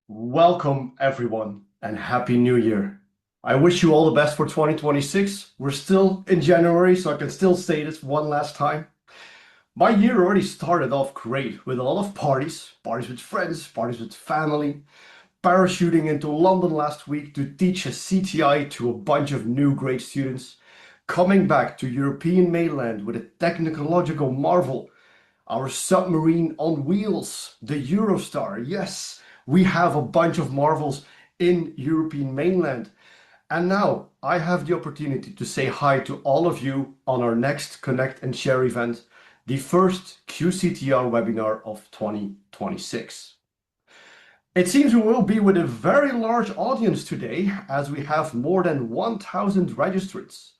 Welcome, everyone, and Happy New Year. I wish you all the best for 2026. We're still in January, so I can still say this one last time. My year already started off great with a lot of parties with friends, parties with family, parachuting into London last week to teach a CTI to a bunch of new grade students, coming back to European mainland with a technological marvel, our submarine on wheels, the Eurostar. Yes, we have a bunch of marvels in European mainland. And now I have the opportunity to say hi to all of you on our next Connect and Share event, the first QCTR webinar of 2026. It seems we will be with a very large audience today as we have more than 1,000 registrants.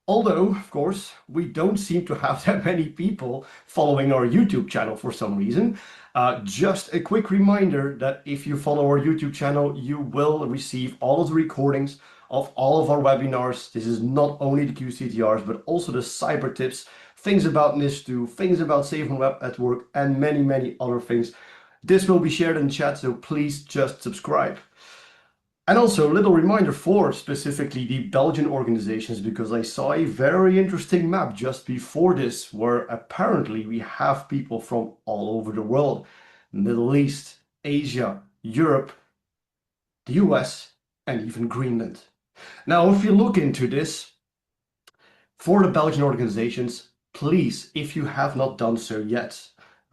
Although, of course, we don't seem to have that many people following our YouTube channel for some reason. Just a quick reminder that if you follow our YouTube channel, you will receive all of the recordings of all of our webinars. This is not only the QCTRs, but also the cyber tips, things about NIST2, things about Safe on Web at Work, and many, many other things. This will be shared in chat, so please just subscribe. And also a little reminder for specifically the Belgian organizations, because I saw a very interesting map just before this, where apparently we have people from all over the world, Middle East, Asia, Europe, the US, and even Greenland. Now, if you look into this, for the Belgian organizations, please, if you have not done so yet,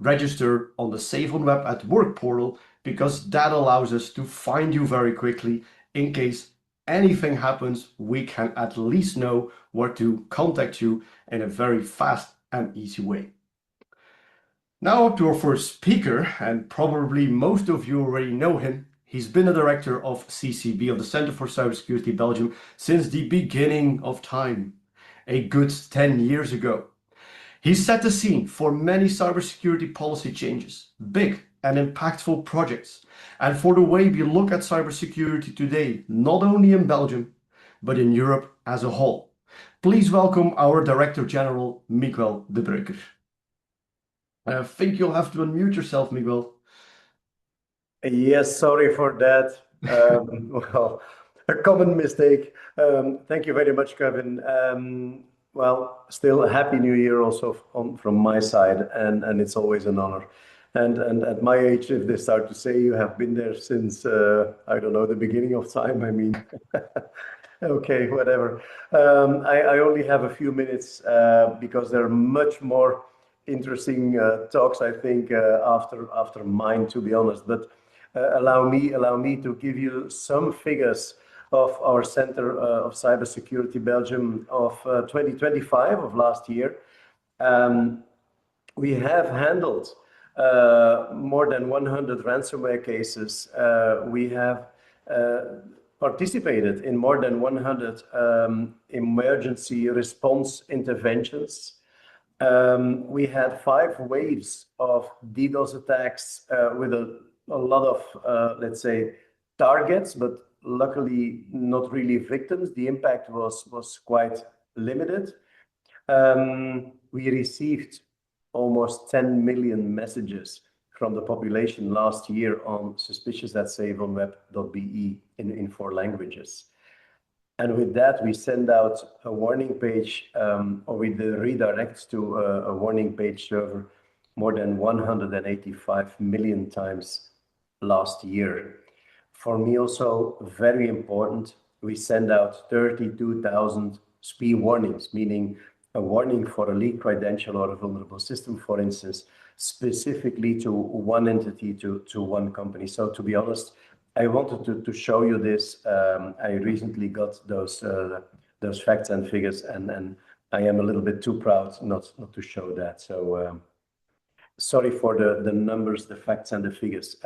register on the Safe on Web at Work portal, because that allows us to find you very quickly. In case anything happens, we can at least know where to contact you in a very fast and easy way. Now up to our first speaker, and probably most of you already know him. He's been a director of CCB, of the Center for Cybersecurity Belgium, since the beginning of time, a good 10 years ago. He set the scene for many cybersecurity policy changes, big and impactful projects, and for the way we look at cybersecurity today, not only in Belgium, but in Europe as a whole. Please welcome our Director General, Miguel de Bruycker. I think you'll have to unmute yourself, Miguel. Yes, sorry for that. Well, a common mistake. Thank you very much, Kevin. Well, still a Happy New Year also from my side, and it's always an honor. And at my age, if they start to say you have been there since, I don't know, the beginning of time, I mean, okay, whatever. I only have a few minutes because there are much more interesting talks, I think, after mine, to be honest. But allow me to give you some figures of our Center of Cybersecurity Belgium of 2025 of last year. We have handled more than 100 ransomware cases. We have participated in more than 100 emergency response interventions. We had 5 waves of DDoS attacks with a lot of, let's say, targets, but luckily not really victims. The impact was quite limited. We received almost 10 million messages from the population last year on suspicious@safeonweb.be in 4 languages. And with that, we send out a warning page, or we redirect to a warning page server more than 185 million times last year. For me also very important, we send out 32,000 SPI warnings, meaning a warning for a leaked credential or a vulnerable system, for instance, specifically to one entity, to one company. So to be honest, I wanted to show you this. I recently got those facts and figures, and I am a little bit too proud not to show that. So sorry for the numbers, the facts and the figures.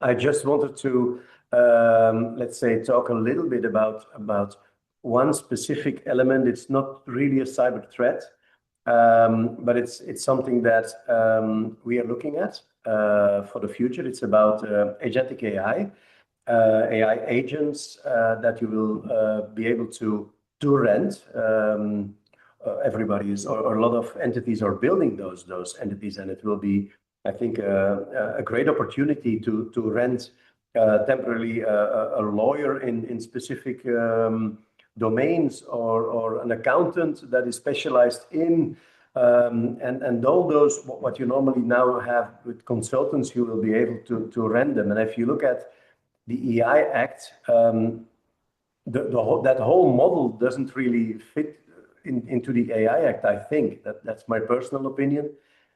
I just wanted to, let's say, talk a little bit about one specific element. It's not really a cyber threat, but it's something that we are looking at for the future. It's about agentic AI, AI agents that you will be able to rent. Everybody is, or a lot of entities are building those entities, and it will be I think, a great opportunity to rent temporarily a lawyer in specific domains, or an accountant that is specialized in, and all those, what you normally now have with consultants, you will be able to rent them. And if you look at the EI Act, that whole model doesn't really fit into the AI Act. I think that's my personal opinion.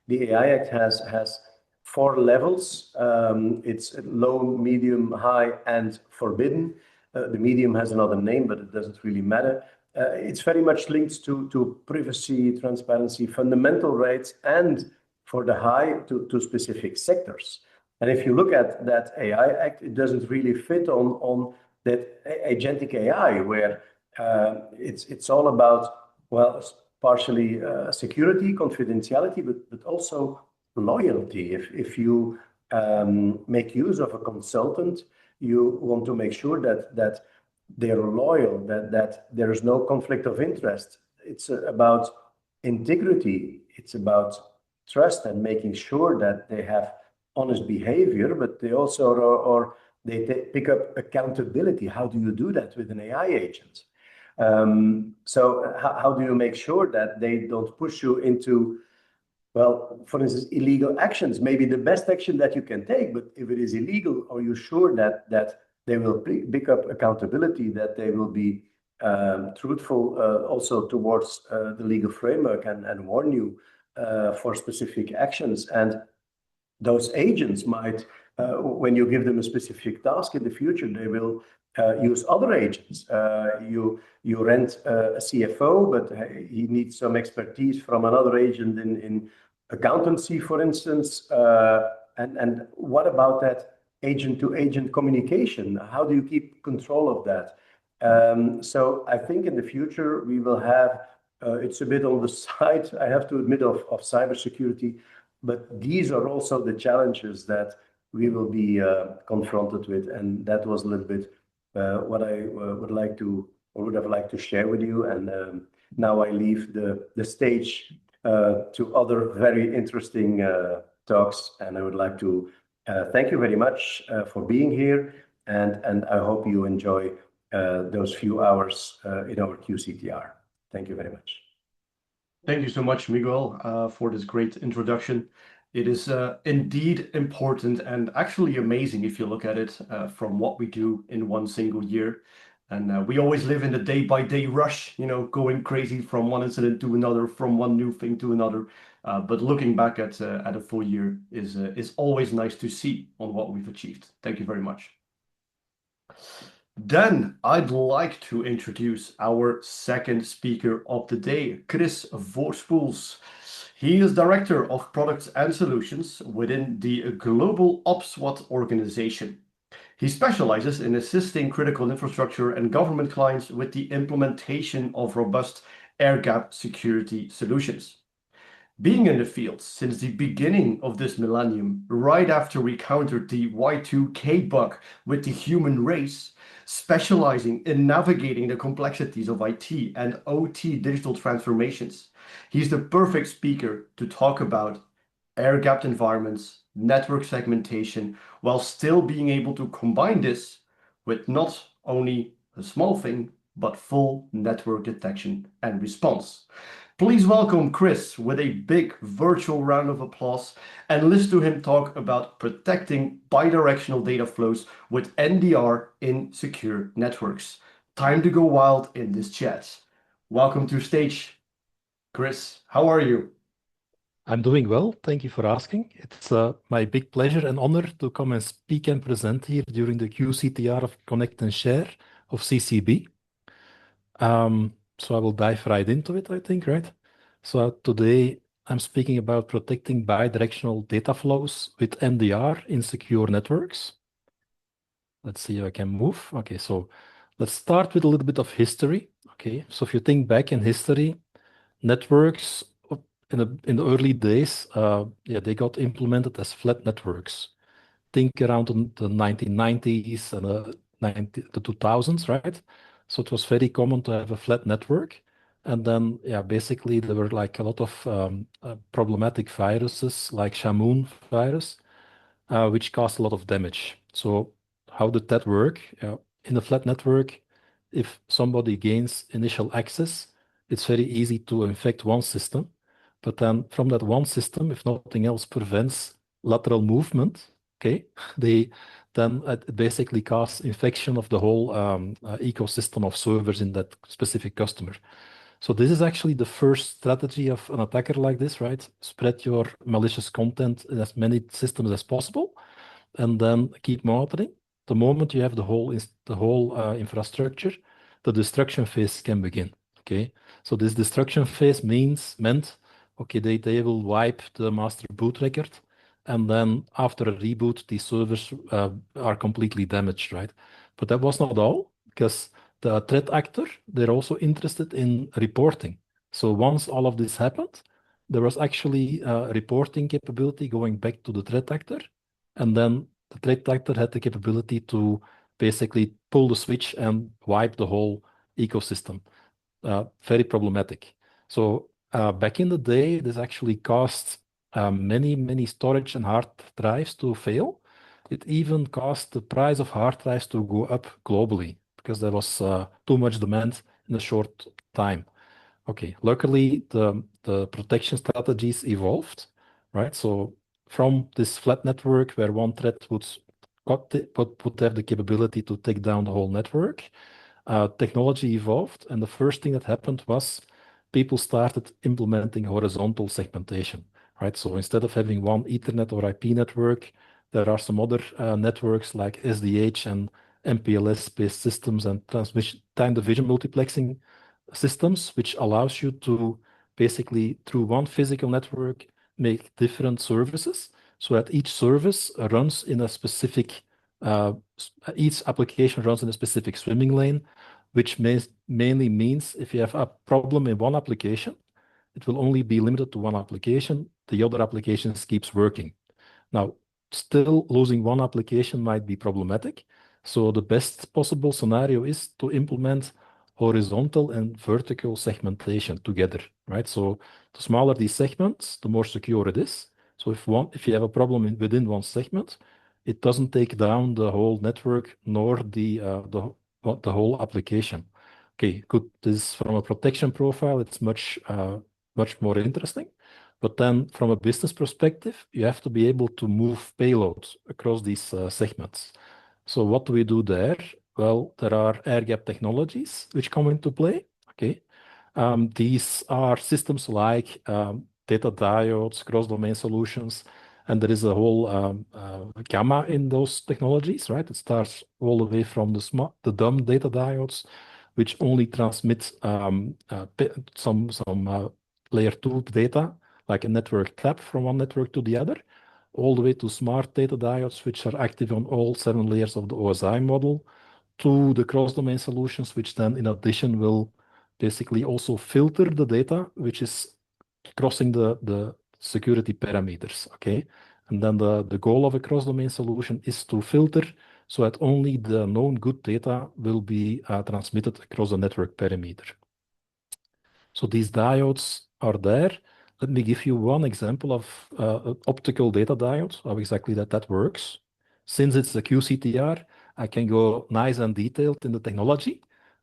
The AI Act has 4 levels. It's low, medium, high, and forbidden. The medium has another name, but it doesn't really matter. It's very much linked to privacy, transparency, fundamental rights, and for the high, to specific sectors. And if you look at that AI Act, it doesn't really fit on that agentic AI, where it's all about, well, partially security, confidentiality, but also loyalty. If you make use of a consultant, you want to make sure that they're loyal, that there is no conflict of interest. It's about integrity. It's about trust and making sure that they have honest behavior, but they also they pick up accountability. How do you do that with an AI agent? So how do you make sure that they don't push you into, well, for instance, illegal actions? Maybe the best action that you can take, but if it is illegal, are you sure that they will pick up accountability, that they will be truthful also towards the legal framework, and warn you for specific actions? And those agents might, when you give them a specific task in the future, they will use other agents. You rent a CFO, but he needs some expertise from another agent in accountancy, for instance. And what about that agent-to-agent communication? How do you keep control of that? So I think in the future we will have, it's a bit on the side, I have to admit, of cybersecurity, but these are also the challenges that we will be confronted with. And that was a little bit what I would have liked to share with you. And now I leave the stage to other very interesting talks. And I would like to thank you very much for being here. And I hope you enjoy those few hours in our QCTR. Thank you very much. Thank you so much, Miguel, for this great introduction. It is indeed important and actually amazing if you look at it from what we do in one single year. And we always live in the day-by-day rush, going crazy from one incident to another, from one new thing to another. But looking back at a full year is always nice to see on what we've achieved. Thank you very much. Then I'd like to introduce our second speaker of the day, Kris Voorspoels. He is Director of Products and Solutions within the global OPSWAT organization. He specializes in assisting critical infrastructure and government clients with the implementation of robust air-gap security solutions. Being in the field since the beginning of this millennium, right after we countered the Y2K bug with the human race, specializing in navigating the complexities of IT and OT digital transformations, he's the perfect speaker to talk about air-gapped environments, network segmentation, while still being able to combine this with not only a small thing, but full network detection and response. Please welcome Kris with a big virtual round of applause, and listen to him talk about protecting bidirectional data flows with NDR in secure networks. Time to go wild in this chat. Welcome to stage, Kris. How are you? I'm doing well. Thank you for asking. It's my big pleasure and honor to come and speak and present here during the QCTR of Connect and Share of CCB. So I will dive right into it, I think, right? So today I'm speaking about protecting bidirectional data flows with NDR in secure networks. Let's see if I can move. Okay, so let's start with a little bit of history. Okay, so if you think back in history, networks in the early days, they got implemented as flat networks. Think around the 1990s and the 2000s, right? So it was very common to have a flat network. And then, yeah, basically there were like a lot of problematic viruses like Shamoon virus, which caused a lot of damage. So how did that work? In a flat network, if somebody gains initial access, it's very easy to infect one system. But then from that one system, if nothing else prevents lateral movement, okay, they then it basically cause infection of the whole ecosystem of servers in that specific customer. So this is actually the first strategy of an attacker like this, right? Spread your malicious content in as many systems as possible, and then keep monitoring. The moment you have the whole infrastructure, the destruction phase can begin. Okay, so this destruction phase meant okay, they will wipe the master boot record, and then after a reboot, these servers are completely damaged, right? But that was not all, because the threat actor, they're also interested in reporting. So once all of this happened, there was actually a reporting capability going back to the threat actor, and then the threat actor had the capability to basically pull the switch and wipe the whole ecosystem. Very problematic. So back in the day, this actually caused many storage and hard drives to fail. It even caused the price of hard drives to go up globally because there was too much demand in a short time. Okay, luckily the protection strategies evolved, right? So from this flat network where one thread would have the capability to take down the whole network, technology evolved, and the first thing that happened was people started implementing horizontal segmentation, right? So instead of having one Ethernet or IP network, there are some other networks like SDH and MPLS-based systems and transmission time division multiplexing systems, which allows you to basically, through one physical network, make different services so that each service runs in a specific, each application runs in a specific swimming lane, which mainly means if you have a problem in one application, it will only be limited to one application. The other applications keeps working. Now, still losing one application might be problematic. So the best possible scenario is to implement horizontal and vertical segmentation together, right? So the smaller these segments, the more secure it is. So if you have a problem within one segment, it doesn't take down the whole network nor the whole application. Okay, good. This from a protection profile, it's much more interesting. But then from a business perspective, you have to be able to move payloads across these segments. So what do we do there? Well, there are air-gap technologies which come into play. Okay, these are systems like data diodes, cross-domain solutions, and there is a whole gamma in those technologies, right? It starts all the way from the dumb data diodes, which only transmit some layer 2 data, like a network tap from one network to the other, all the way to smart data diodes, which are active on all 7 layers of the OSI model, to the cross-domain solutions, which then in addition will basically also filter the data, which is crossing the security parameters, okay? And then the goal of a cross-domain solution is to filter so that only the known good data will be transmitted across the network parameter. So these diodes are there. Let me give you one example of an optical data diode, how exactly that works. Since it's a QCTR, I can go nice and detailed in the technology.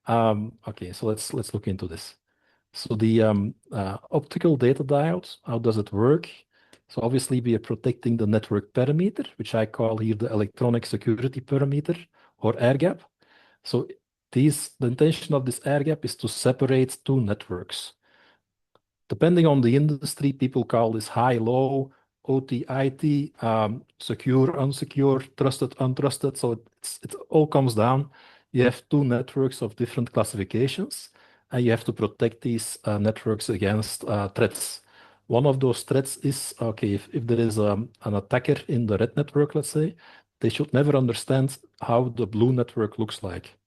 Okay, so let's look into this. So the optical data diode, how does it work? So obviously we are protecting the network parameter, which I call here the electronic security parameter or air gap. So the intention of this air gap is to separate two networks. Depending on the industry, people call this high-low, OT, IT, secure, unsecure, trusted, untrusted. So it all comes down. You have two networks of different classifications, and you have to protect these networks against threats. One of those threats is, okay, if there is an attacker in the red network, let's say, they should never understand how the blue network looks like.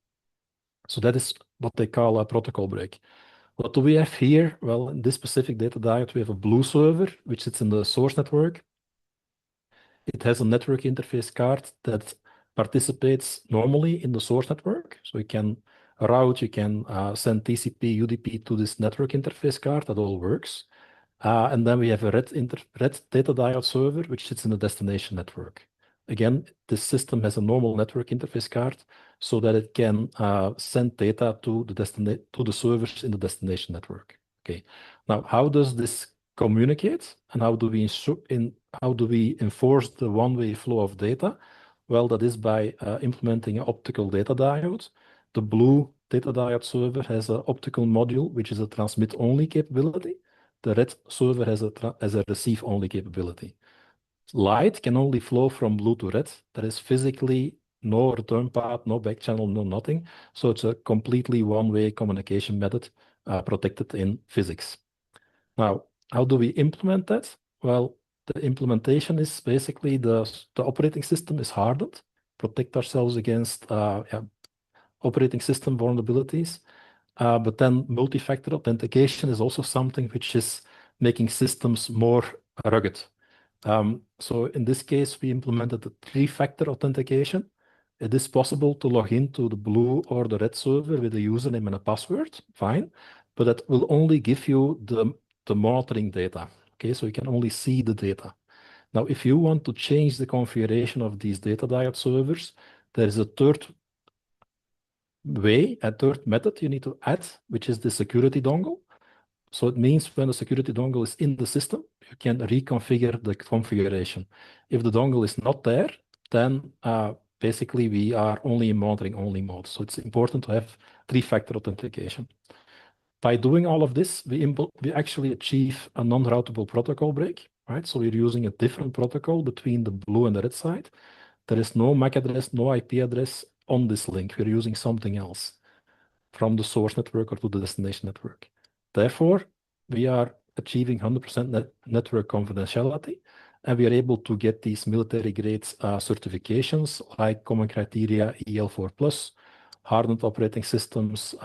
So that is what they call a protocol break. What do we have here? Well, in this specific data diode, we have a blue server, which sits in the source network. It has a network interface card that participates normally in the source network. So it can route, you can send TCP, UDP to this network interface card. That all works. And then we have a red data diode server, which sits in the destination network. Again, this system has a normal network interface card so that it can send data to the servers in the destination network. Okay. Now, how does this communicate, and how do we enforce the one-way flow of data? Well, that is by implementing an optical data diode. The blue data diode server has an optical module, which is a transmit-only capability. The red server has a receive-only capability. Light can only flow from blue to red. There is physically no return path, no back channel, no nothing. So it's a completely one-way communication method protected in physics. Now, how do we implement that? Well, the implementation is basically the operating system is hardened, protect ourselves against operating system vulnerabilities. But then multi-factor authentication is also something which is making systems more rugged. So in this case, we implemented the three-factor authentication. It is possible to log into the blue or the red server with a username and a password, fine, but that will only give you the monitoring data. Okay, so you can only see the data. Now, if you want to change the configuration of these data diode servers, there is a third method you need to add, which is the security dongle. So it means when the security dongle is in the system, you can reconfigure the configuration. If the dongle is not there, then basically we are only in monitoring only mode. So it's important to have three-factor authentication. By doing all of this, we actually achieve a non-routable protocol break, right? So we're using a different protocol between the blue and the red side. There is no MAC address, no IP address on this link. We're using something else from the source network or to the destination network. Therefore, we are achieving 100% network confidentiality, and we are able to get these military-grade certifications like Common Criteria EL4+, hardened operating systems.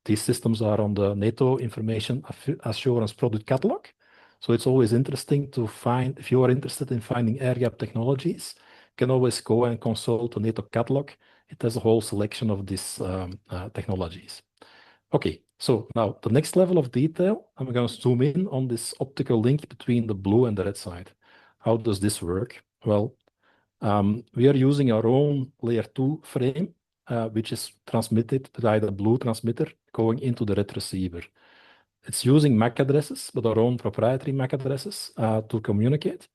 These systems are on the NATO Information Assurance Product Catalog. So it's always interesting to find, if you are interested in finding air-gap technologies, you can always go and consult the NATO catalog. It has a whole selection of these technologies. Okay, so now the next level of detail, I'm going to zoom in on this optical link between the blue and the red side. How does this work? Well, we are using our own layer 2 frame, which is transmitted by the blue transmitter going into the red receiver. It's using MAC addresses, but our own proprietary MAC addresses to communicate.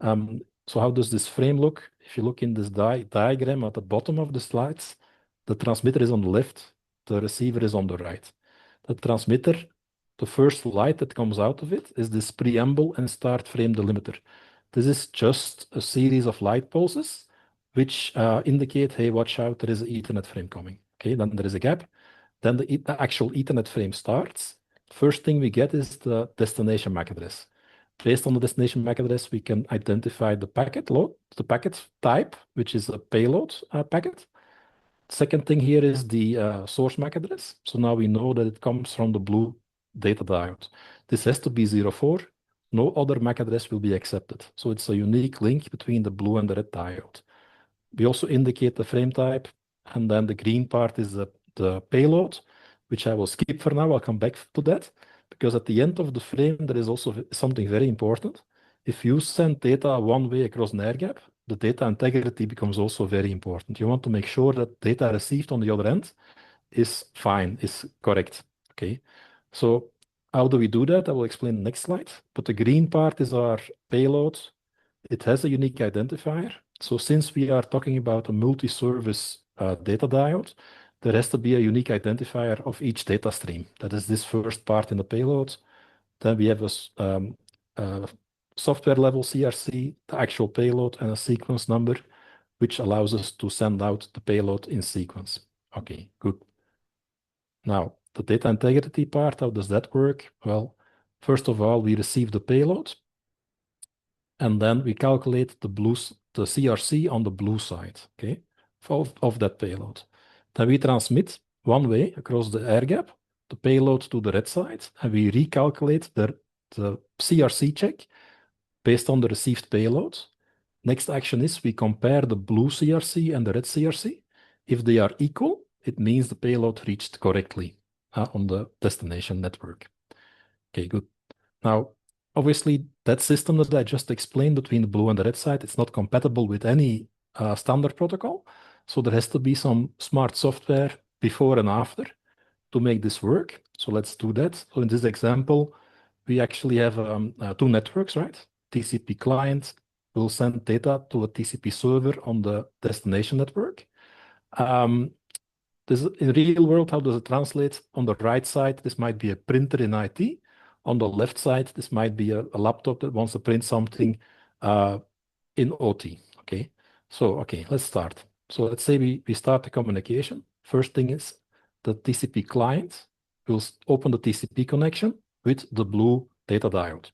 So how does this frame look? If you look in this diagram at the bottom of the slides, the transmitter is on the left, the receiver is on the right. The transmitter, the first light that comes out of it is this preamble and start frame delimiter. This is just a series of light pulses which indicate, hey, watch out, there is an Ethernet frame coming. Okay, then there is a gap. Then the actual Ethernet frame starts. First thing we get is the destination MAC address. Based on the destination MAC address, we can identify the packet load, the packet type, which is a payload packet. Second thing here is the source MAC address. So now we know that it comes from the blue data diode. This has to be 04. No other MAC address will be accepted. So it's a unique link between the blue and the red diode. We also indicate the frame type, and then the green part is the payload, which I will skip for now. I'll come back to that, because at the end of the frame, there is also something very important. If you send data one way across an air gap, the data integrity becomes also very important. You want to make sure that data received on the other end is fine, is correct. Okay, so how do we do that? I will explain the next slide. But the green part is our payload. It has a unique identifier. So since we are talking about a multi-service data diode, there has to be a unique identifier of each data stream. That is this first part in the payload. Then we have a software level CRC, the actual payload, and a sequence number, which allows us to send out the payload in sequence. Okay, good. Now, the data integrity part, how does that work? Well, first of all, we receive the payload, and then we calculate the CRC on the blue side, okay, of that payload. Then we transmit one way across the air gap, the payload to the red side, and we recalculate the CRC check based on the received payload. Next action is we compare the blue CRC and the red CRC. If they are equal, it means the payload reached correctly on the destination network. Okay, good. Now, obviously, that system that I just explained between the blue and the red side, it's not compatible with any standard protocol. So there has to be some smart software before and after to make this work. So let's do that. So in this example, we actually have two networks, right? TCP client will send data to a TCP server on the destination network. This in real world, how does it translate? On the right side, this might be a printer in IT. On the left side, this might be a laptop that wants to print something in OT. Okay, so okay, let's start. So let's say we start the communication. First thing is the TCP client will open the TCP connection with the blue data diode.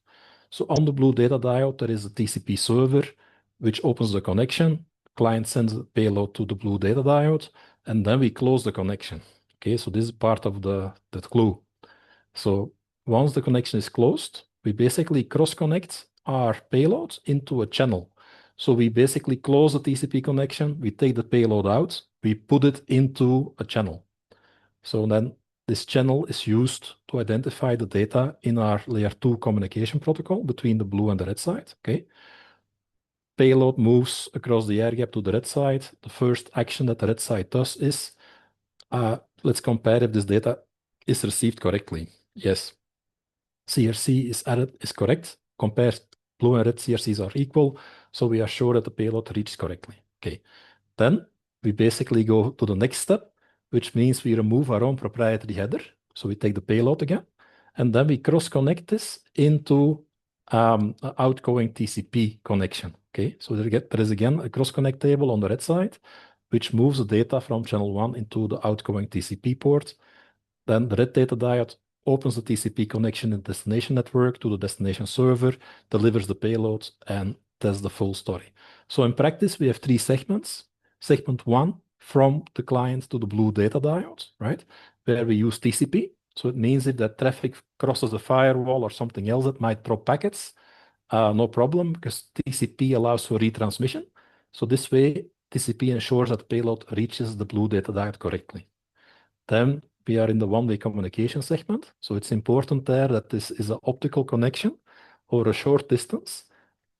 So on the blue data diode, there is a TCP server which opens the connection. Client sends a payload to the blue data diode, and then we close the connection. Okay, so this is part of that glue. So once the connection is closed, we basically cross-connect our payload into a channel. So we basically close the TCP connection, we take the payload out, we put it into a channel. So then this channel is used to identify the data in our layer 2 communication protocol between the blue and the red side. Okay. Payload moves across the air gap to the red side. The first action that the red side does is, let's compare if this data is received correctly. Yes, CRC is correct. Compare blue and red CRCs are equal, so we are sure that the payload reached correctly. Okay, then we basically go to the next step, which means we remove our own proprietary header. So we take the payload again, and then we cross-connect this into an outgoing TCP connection. Okay, so there is again a cross-connect table on the red side, which moves the data from channel 1 into the outgoing TCP port. Then the red data diode opens the TCP connection in the destination network to the destination server, delivers the payload, and that's the full story. So in practice, we have 3 segments. Segment 1 from the client to the blue data diode, right? Where we use TCP. So it means if that traffic crosses a firewall or something else that might drop packets, no problem, because TCP allows for retransmission. So this way, TCP ensures that the payload reaches the blue data diode correctly. Then we are in the one-way communication segment. So it's important there that this is an optical connection over a short distance,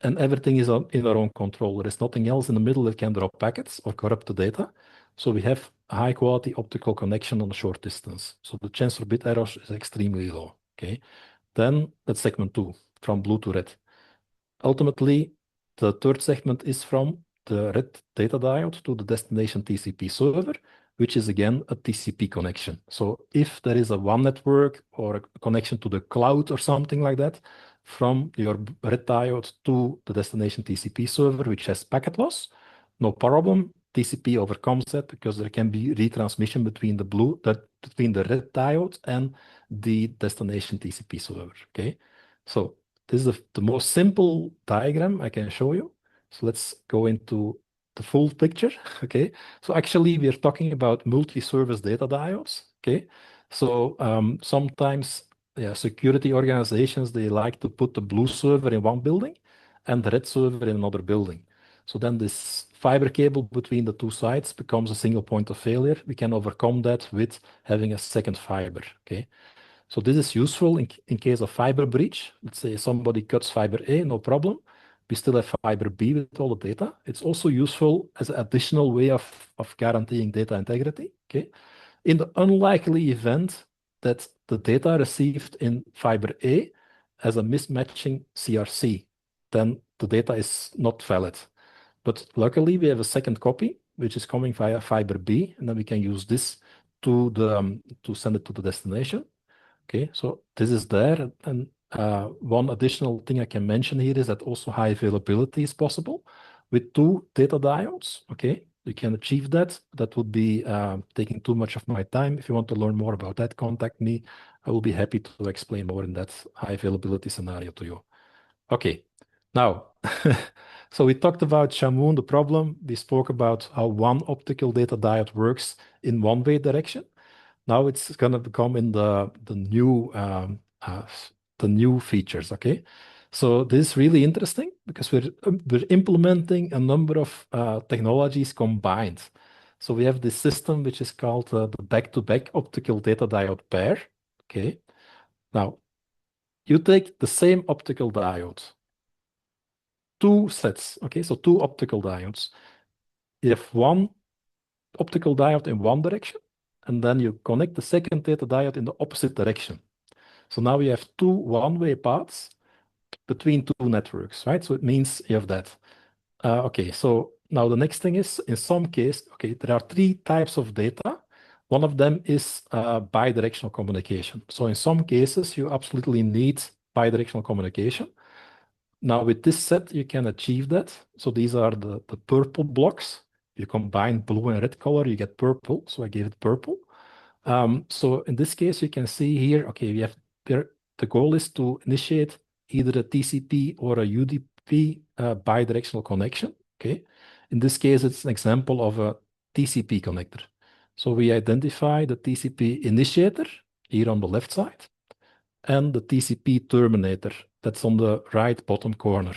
and everything is in our own control. There is nothing else in the middle that can drop packets or corrupt the data. So we have a high-quality optical connection on a short distance. So the chance for bit errors is extremely low. Okay. Then that's segment 2, from blue to red. Ultimately, the third segment is from the red data diode to the destination TCP server, which is again a TCP connection. So if there is a WAN network or a connection to the cloud or something like that, from your red diode to the destination TCP server, which has packet loss, no problem. TCP overcomes that because there can be retransmission between between the red diode and the destination TCP server. Okay, so this is the most simple diagram I can show you. So let's go into the full picture. Okay, so actually we are talking about multi-service data diodes. Okay, so sometimes security organizations, they like to put the blue server in one building and the red server in another building. So then this fiber cable between the two sides becomes a single point of failure. We can overcome that with having a second fiber. Okay, so this is useful in case of fiber breach. Let's say somebody cuts fiber A, no problem. We still have fiber B with all the data. It's also useful as an additional way of guaranteeing data integrity. Okay, in the unlikely event that the data received in fiber A has a mismatching CRC, then the data is not valid. But luckily, we have a second copy, which is coming via fiber B, and then we can use this to send it to the destination. Okay, so this is there. And one additional thing I can mention here is that also high availability is possible with 2 data diodes. Okay, you can achieve that. That would be taking too much of my time. If you want to learn more about that, contact me. I will be happy to explain more in that high availability scenario to you. Okay, now, so we talked about Shamoon, the problem. We spoke about how one optical data diode works in one-way direction. Now it's going to become in the new features. Okay, so this is really interesting because we're implementing a number of technologies combined. So we have this system which is called the back-to-back optical data diode pair. Okay. Now, you take the same optical diode, two sets. Okay, so two optical diodes. You have one optical diode in one direction, and then you connect the second data diode in the opposite direction. So now you have two one-way paths between two networks, right? So it means you have that. Okay, so now the next thing is, in some case, okay, there are three types of data. One of them is bidirectional communication. So in some cases, you absolutely need bidirectional communication. Now with this set, you can achieve that. So these are the purple blocks. You combine blue and red color, you get purple. So I gave it purple. So in this case, you can see here, okay, we have there, the goal is to initiate either a TCP or a UDP bidirectional connection. Okay. In this case, it's an example of a TCP connector. So we identify the TCP initiator here on the left side and the TCP terminator that's on the right bottom corner.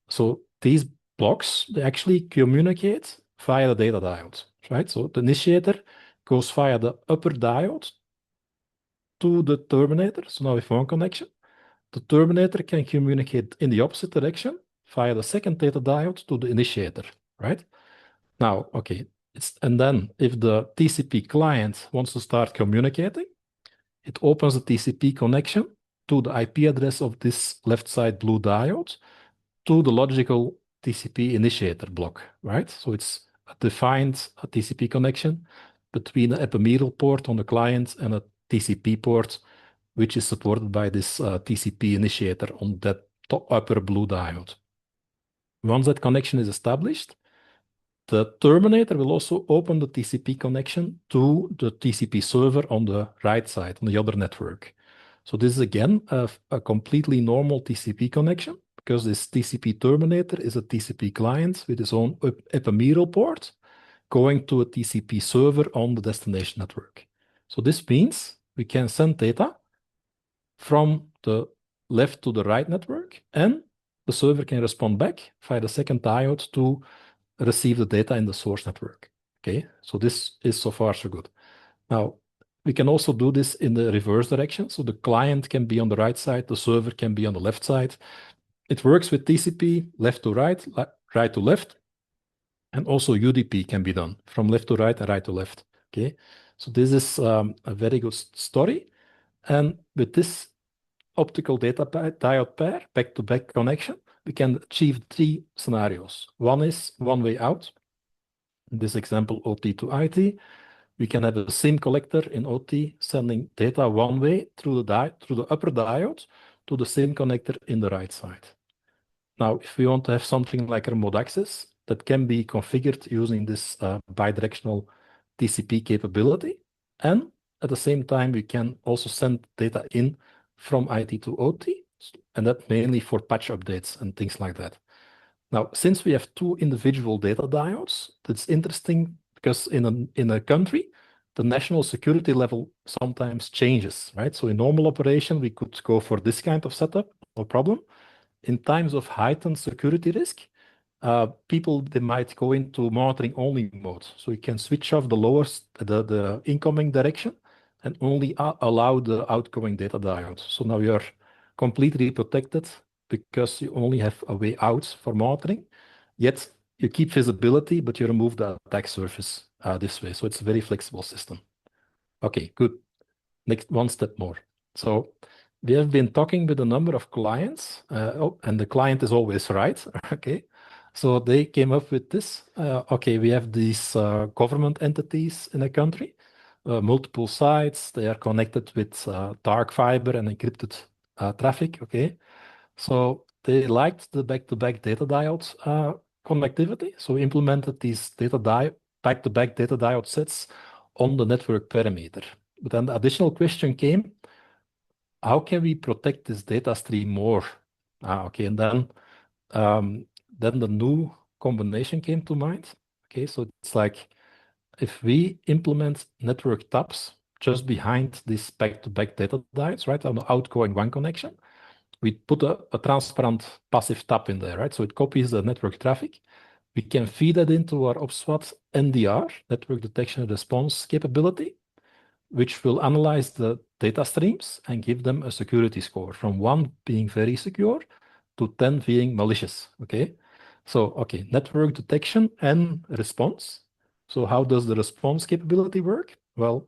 So these blocks, they actually communicate via the data diode, right? So the initiator goes via the upper diode to the terminator. So now we have one connection. The terminator can communicate in the opposite direction via the second data diode to the initiator, right? Now, okay, and then if the TCP client wants to start communicating, it opens the TCP connection to the IP address of this left side blue diode to the logical TCP initiator block, right? So it's a defined TCP connection between an ephemeral port on the client and a TCP port, which is supported by this TCP initiator on that top upper blue diode. Once that connection is established, the terminator will also open the TCP connection to the TCP server on the right side, on the other network. So this is again a completely normal TCP connection, because this TCP terminator is a TCP client with its own ephemeral port going to a TCP server on the destination network. So this means we can send data from the left to the right network, and the server can respond back via the second diode to receive the data in the source network. Okay, so this is so far so good. Now, we can also do this in the reverse direction. So the client can be on the right side, the server can be on the left side. It works with TCP, left to right, right to left, and also UDP can be done from left to right and right to left. Okay, so this is a very good story. And with this optical data diode pair, back-to-back connection, we can achieve three scenarios. One is one way out. In this example, OT to IT. We can have a SIM collector in OT sending data one way through the upper diode to the SIM connector in the right side. Now, if we want to have something like remote access, that can be configured using this bidirectional TCP capability. And at the same time, we can also send data in from IT to OT, and that mainly for patch updates and things like that. Now, since we have two individual data diodes, that's interesting because in a country, the national security level sometimes changes, right? So in normal operation, we could go for this kind of setup, no problem. In times of heightened security risk, people, they might go into monitoring only mode. So you can switch off the incoming direction and only allow the outgoing data diode. So now you're completely protected because you only have a way out for monitoring, yet you keep visibility, but you remove the attack surface this way. So it's a very flexible system. Okay, good. Next, one step more. So we have been talking with a number of clients, and the client is always right. Okay, so they came up with this. Okay, we have these government entities in a country, multiple sites. They are connected with dark fiber and encrypted traffic. Okay, so they liked the back-to-back data diode connectivity. So we implemented these back-to-back data diode sets on the network perimeter. But then the additional question came, how can we protect this data stream more? Okay, and then the new combination came to mind. Okay, so it's like if we implement network taps just behind this back-to-back data diodes, right, on the outgoing one connection, we put a transparent passive tap in there, right? So it copies the network traffic. we can feed that into our OPSWAT NDR, network detection and response capability, which will analyze the data streams and give them a security score from 1 being very secure to 10 being malicious, okay? So, okay, network detection and response. So how does the response capability work? Well,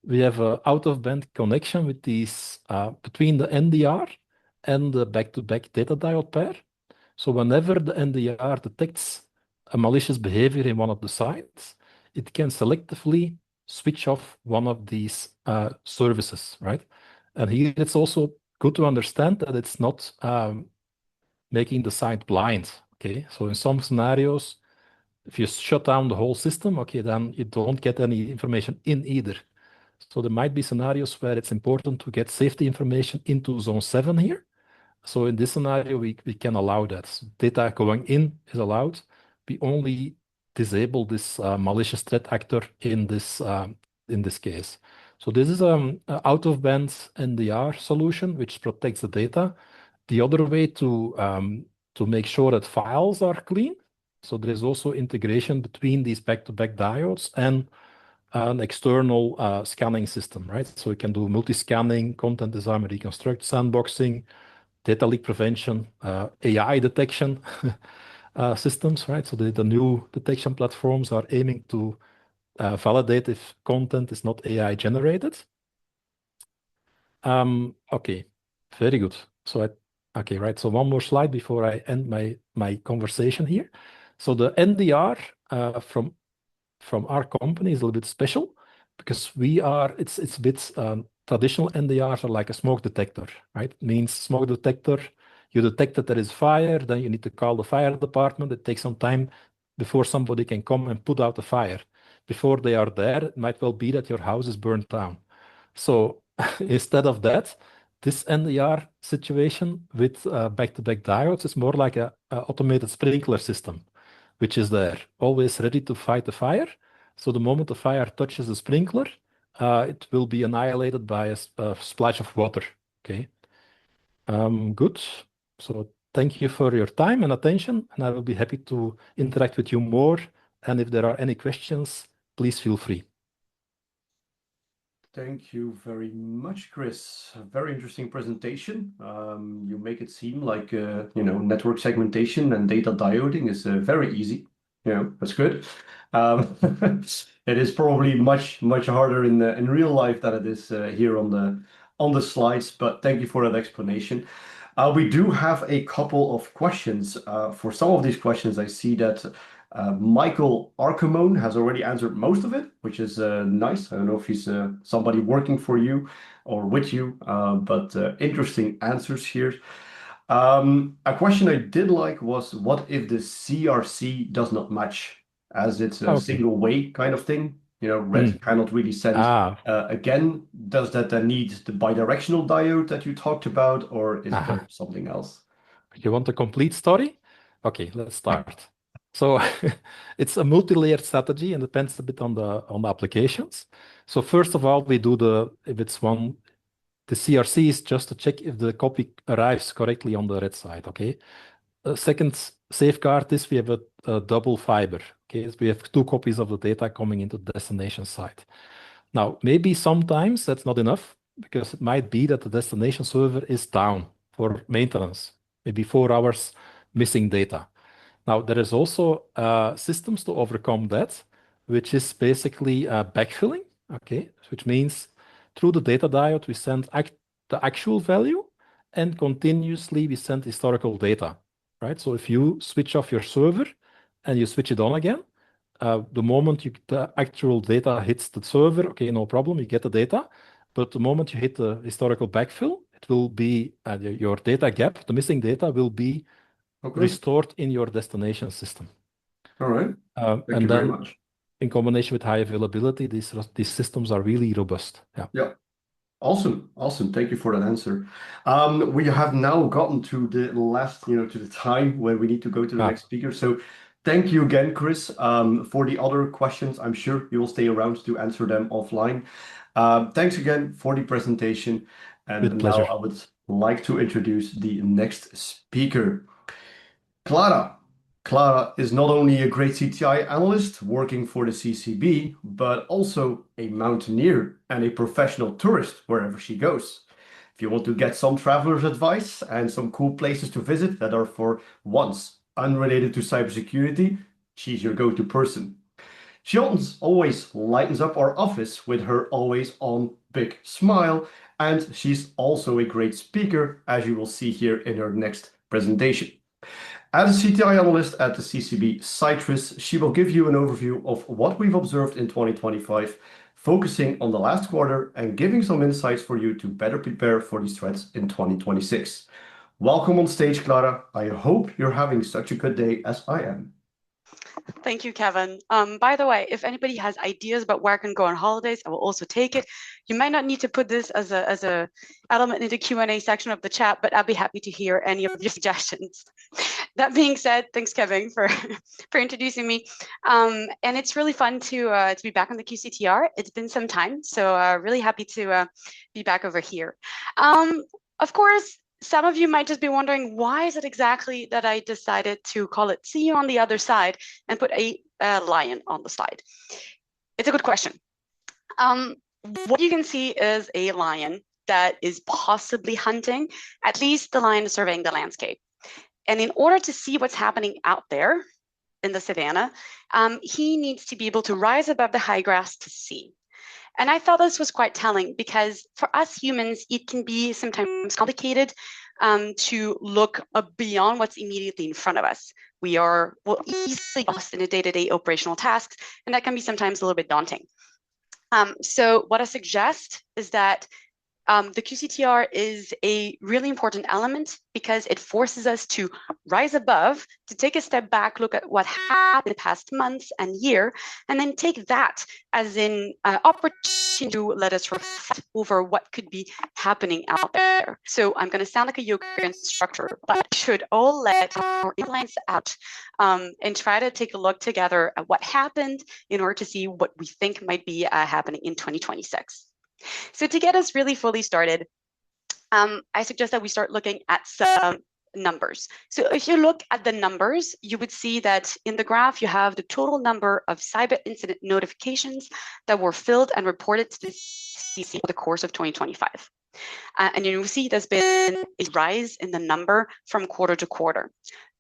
we have an out-of-band connection with these between the NDR and the back-to-back data diode pair. So whenever the NDR detects a malicious behavior in one of the sites, it can selectively switch off one of these services, right? And here it's also good to understand that it's not making the site blind, okay? So in some scenarios, if you shut down the whole system, okay, then you don't get any information in either. So there might be scenarios where it's important to get safety information into zone 7 here. So in this scenario, we can allow that. So data going in is allowed. We only disable this malicious threat actor in this case. So this is an out-of-band NDR solution which protects the data. The other way to make sure that files are clean. So there is also integration between these back-to-back diodes and an external scanning system, right? So we can do multi-scanning, content design, reconstruct, sandboxing, data leak prevention, AI detection systems, right? So the new detection platforms are aiming to validate if content is not AI generated. Okay, very good. So okay, right. So one more slide before I end my conversation here. So the NDR from our company is a little bit special because it's a bit traditional NDRs are like a smoke detector, right? It means smoke detector, you detect that there is fire, then you need to call the fire department. It takes some time before somebody can come and put out the fire. Before they are there, it might well be that your house is burned down. So instead of that, this NDR situation with back-to-back diodes is more like a automated sprinkler system, which is there, always ready to fight the fire. So the moment the fire touches the sprinkler, it will be annihilated by a splash of water. Okay. Good. So thank you for your time and attention, and I will be happy to interact with you more. And if there are any questions, please feel free. Thank you very much, Kris. A very interesting presentation. You make it seem like network segmentation and data dioding is very easy. That's good. It is probably much harder in real life than it is here on the slides. But thank you for that explanation. We do have a couple of questions. For some of these questions, I see that Michael Archimone has already answered most of it, which is nice. I don't know if he's somebody working for you or with you, but interesting answers here. A question I did like was, what if the CRC does not match, as it's a single way kind of thing? Red cannot really send. Again, does that then need the bidirectional diode that you talked about, or is there something else? You want a complete story? Okay, let's start. So it's a multi-layered strategy and depends a bit on the applications. So first of all, we do the CRC is just to check if the copy arrives correctly on the red side. Okay. Second safeguard is we have a double fiber. Okay, so we have 2 copies of the data coming into the destination site. Now, maybe sometimes that's not enough because it might be that the destination server is down for maintenance, maybe 4 hours missing data. Now, there is also systems to overcome that, which is basically backfilling, okay? Which means through the data diode, we send the actual value and continuously we send historical data, right? So if you switch off your server and you switch it on again, the moment the actual data hits the server, okay, no problem, you get the data. But the moment you hit the historical backfill, it will be your data gap, the missing data will be restored in your destination system. All right. Thank you very much. In combination with high availability, these systems are really robust. Yeah. Awesome. Thank you for that answer. We have now gotten to the last, to the time where we need to go to the next speaker. So thank you again, Kris. For the other questions, I'm sure you will stay around to answer them offline. Thanks again for the presentation. And now I would like to introduce the next speaker. Clara, Clara is not only a great CTI analyst working for the CCB, but also a mountaineer and a professional tourist wherever she goes. If you want to get some traveler's advice and some cool places to visit that are for once unrelated to cybersecurity, she's your go-to person. She always lightens up our office with her always on big smile, and she's also a great speaker, as you will see here in her next presentation. As a CTI analyst at the CCB Citrus, she will give you an overview of what we've observed in 2025, focusing on the last quarter and giving some insights for you to better prepare for these threats in 2026. Welcome on stage, Clara. I hope you're having such a good day as I am. Thank you, Kevin. By the way, if anybody has ideas about where I can go on holidays, I will also take it. You might not need to put this as a element in the Q&A section of the chat, but I'll be happy to hear any of your suggestions. That being said, thanks, Kevin, for introducing me. And it's really fun to be back on the QCTR. It's been some time, so really happy to be back over here. Of course, some of you might just be wondering, why is it exactly that I decided to call it See You on the Other Side and put a lion on the slide? It's a good question. What you can see is a lion that is possibly hunting. At least the lion is surveying the landscape. And in order to see what's happening out there in the savannah, he needs to be able to rise above the high grass to see. And I thought this was quite telling because for us humans, it can be sometimes complicated to look beyond what's immediately in front of us. We are easily lost in the day-to-day operational tasks, and that can be sometimes a little bit daunting. So what I suggest is that the QCTR is a really important element because it forces us to rise above, to take a step back, look at what happened in the past months and year, and then take that as an opportunity to let us reflect over what could be happening out there. So I'm going to sound like a yoga instructor, but I should all let our lines out and try to take a look together at what happened in order to see what we think might be happening in 2026. So to get us really fully started, I suggest that we start looking at some numbers. So if you look at the numbers, you would see that in the graph, you have the total number of cyber incident notifications that were filled and reported to the CC over the course of 2025. And you will see there's been a rise in the number from quarter to quarter.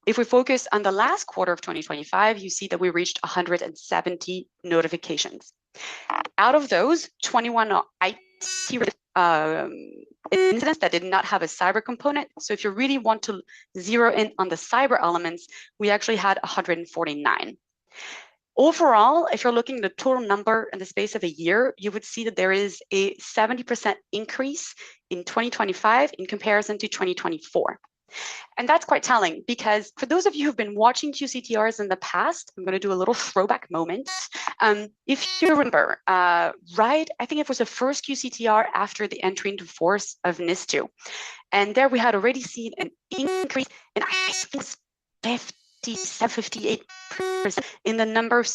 If we focus on the last quarter of 2025, you see that we reached 170 notifications. Out of those, 21 are IT incidents that did not have a cyber component. So if you really want to zero in on the cyber elements, we actually had 149. Overall, if you're looking at the total number in the space of a year, you would see that there is a 70% increase in 2025 in comparison to 2024. And that's quite telling because for those of you who've been watching QCTRs in the past, I'm going to do a little throwback moment. If you remember, right, I think it was the first QCTR after the entry into force of NIS2. And there we had already seen an increase in, I think, 58% in the number of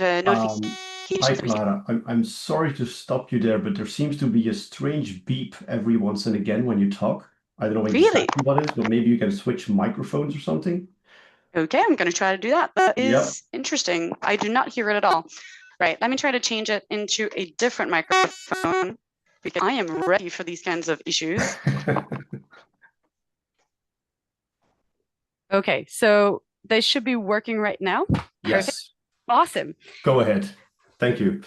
notifications. Hi, Clara. I'm sorry to stop you there, but there seems to be a strange beep every once and again when you talk. I don't know exactly what it is, but maybe you can switch microphones or something. Okay, I'm going to try to do that. That is interesting. I do not hear it at all. Right, let me try to change it into a different microphone because I am ready for these kinds of issues. Okay, so they should be working right now. Yes. Perfect. Awesome. Go ahead. Thank you.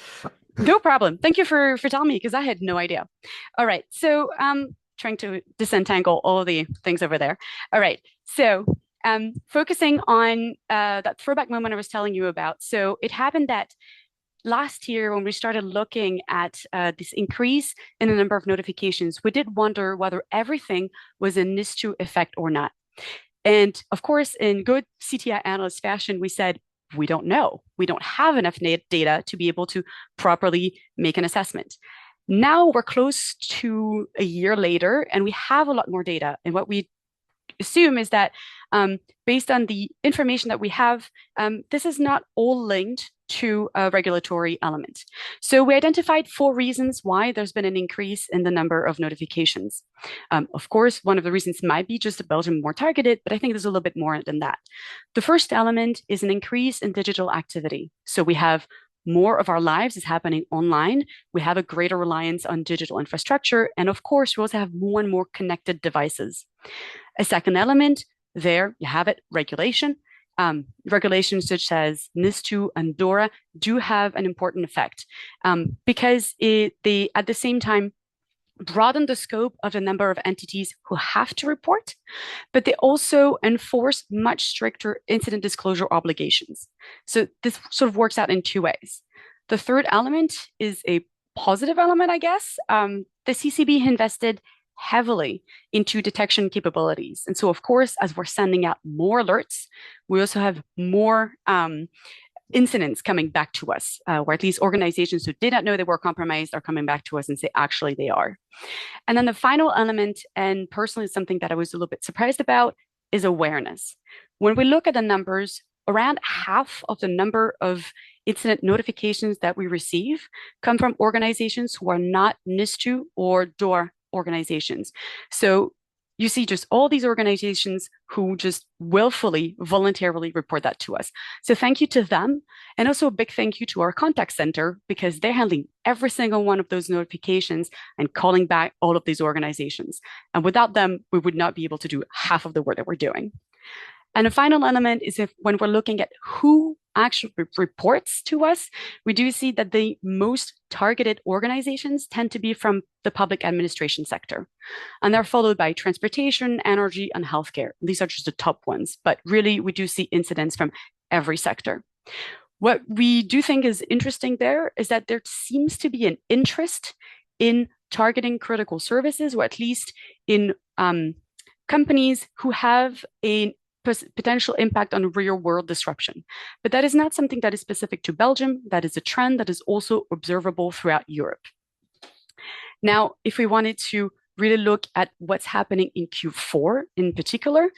No problem. Thank you for telling me because I had no idea. All right, so trying to disentangle all the things over there. All right, so focusing on that throwback moment I was telling you about. So it happened that last year when we started looking at this increase in the number of notifications, we did wonder whether everything was a NIS2 effect or not. And of course, in good CTI analyst fashion, we said, we don't know. We don't have enough data to be able to properly make an assessment. Now we're close to a year later and we have a lot more data. And what we assume is that based on the information that we have, this is not all linked to a regulatory element. So we identified 4 reasons why there's been an increase in the number of notifications. Of course, one of the reasons might be just Belgium more targeted, but I think there's a little bit more than that. The first element is an increase in digital activity. So we have more of our lives is happening online. We have a greater reliance on digital infrastructure. And of course, we also have more and more connected devices. A second element, there you have it, regulation. Regulations such as NIS2 and DORA do have an important effect because they, at the same time, broaden the scope of the number of entities who have to report, but they also enforce much stricter incident disclosure obligations. So this sort of works out in 2 ways. The third element is a positive element, I guess. The CCB invested heavily into detection capabilities. And so, of course, as we're sending out more alerts, we also have more incidents coming back to us, or at least organizations who did not know they were compromised are coming back to us and say, actually, they are. And then the final element, and personally something that I was a little bit surprised about, is awareness. When we look at the numbers, around half of the number of incident notifications that we receive come from organizations who are not NIS2 or DORA organizations. So you see just all these organizations who just willfully, voluntarily report that to us. So thank you to them. And also a big thank you to our contact center, because they're handling every single one of those notifications and calling back all of these organizations. And without them, we would not be able to do half of the work that we're doing. And a final element is when we're looking at who actually reports to us, we do see that the most targeted organizations tend to be from the public administration sector. And they're followed by transportation, energy, and healthcare. These are just the top ones, but really we do see incidents from every sector. What we do think is interesting there is that there seems to be an interest in targeting critical services, or at least in companies who have a potential impact on real world disruption. But that is not something that is specific to Belgium. That is a trend that is also observable throughout Europe. Now, if we wanted to really look at what's happening in Q4 in particular,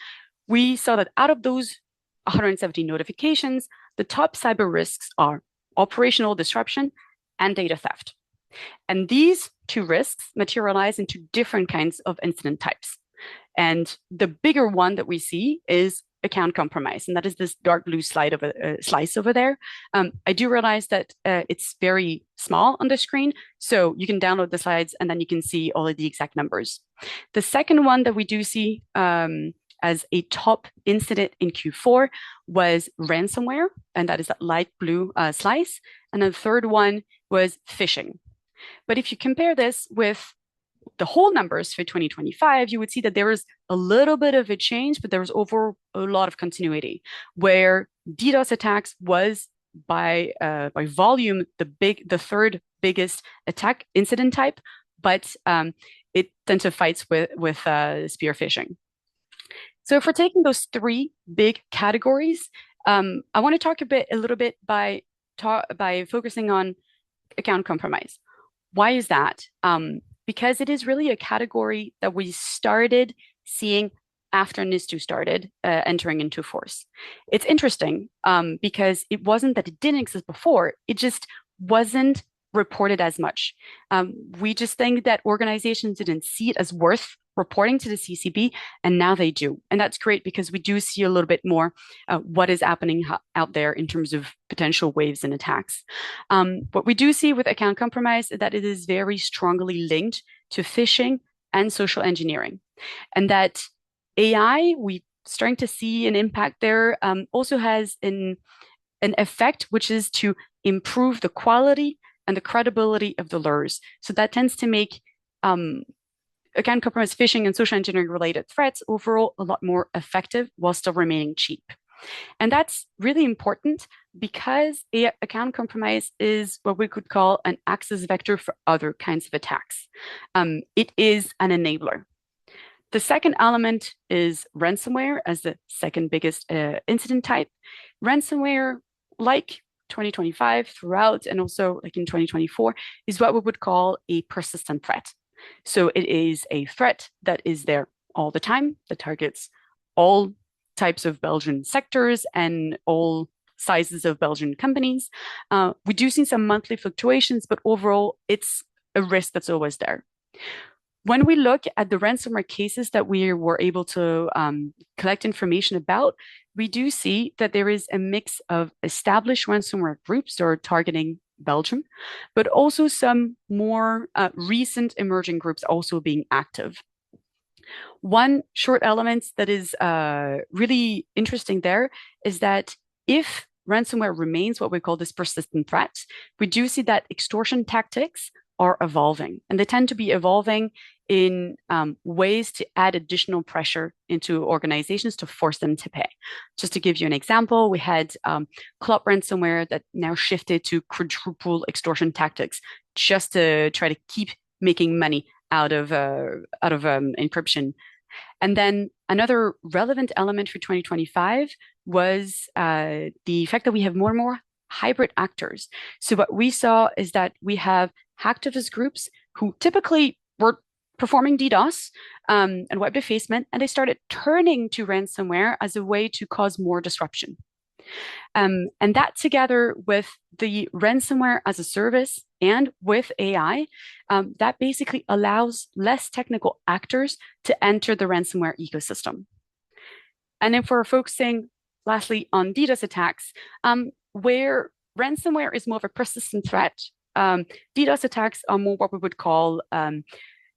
we saw that out of those 170 notifications, the top cyber risks are operational disruption and data theft. And these 2 risks materialize into different kinds of incident types. And the bigger one that we see is account compromise, and that is this dark blue slice over there. I do realize that it's very small on the screen, so you can download the slides and then you can see all of the exact numbers. The second one that we do see as a top incident in Q4 was ransomware, and that is that light blue slice. And the third one was phishing. But if you compare this with the whole numbers for 2025, you would see that there was a little bit of a change, but there was over a lot of continuity, where DDoS attacks was by volume the third biggest attack incident type, but it intensifies with spear phishing. So if we're taking those 3 big categories, I want to talk a little bit by focusing on account compromise. Why is that? Because it is really a category that we started seeing after NIS2 started entering into force. It's interesting because it wasn't that it didn't exist before, it just wasn't reported as much. We just think that organizations didn't see it as worth reporting to the CCB, and now they do. And that's great because we do see a little bit more what is happening out there in terms of potential waves and attacks. What we do see with account compromise is that it is very strongly linked to phishing and social engineering. And that AI, we're starting to see an impact there, also has an effect, which is to improve the quality and the credibility of the lures. So that tends to make account compromise, phishing, and social engineering related threats overall a lot more effective while still remaining cheap. And that's really important because account compromise is what we could call an access vector for other kinds of attacks. It is an enabler. The second element is ransomware as the second biggest incident type. Ransomware, like 2025 throughout, and also like in 2024, is what we would call a persistent threat. So it is a threat that is there all the time, that targets all types of Belgian sectors and all sizes of Belgian companies. We do see some monthly fluctuations, but overall, it's a risk that's always there. When we look at the ransomware cases that we were able to collect information about, we do see that there is a mix of established ransomware groups that are targeting Belgium, but also some more recent emerging groups also being active. One short element that is really interesting there is that if ransomware remains what we call this persistent threat, we do see that extortion tactics are evolving, and they tend to be evolving in ways to add additional pressure into organizations to force them to pay. Just to give you an example, we had cloud ransomware that now shifted to quadruple extortion tactics just to try to keep making money out of encryption. And then another relevant element for 2025 was the fact that we have more and more hybrid actors. So what we saw is that we have hacktivist groups who typically were performing DDoS and web defacement, and they started turning to ransomware as a way to cause more disruption. And that together with the ransomware as a service and with AI, that basically allows less technical actors to enter the ransomware ecosystem. And if we're focusing lastly on DDoS attacks, where ransomware is more of a persistent threat, DDoS attacks are more what we would call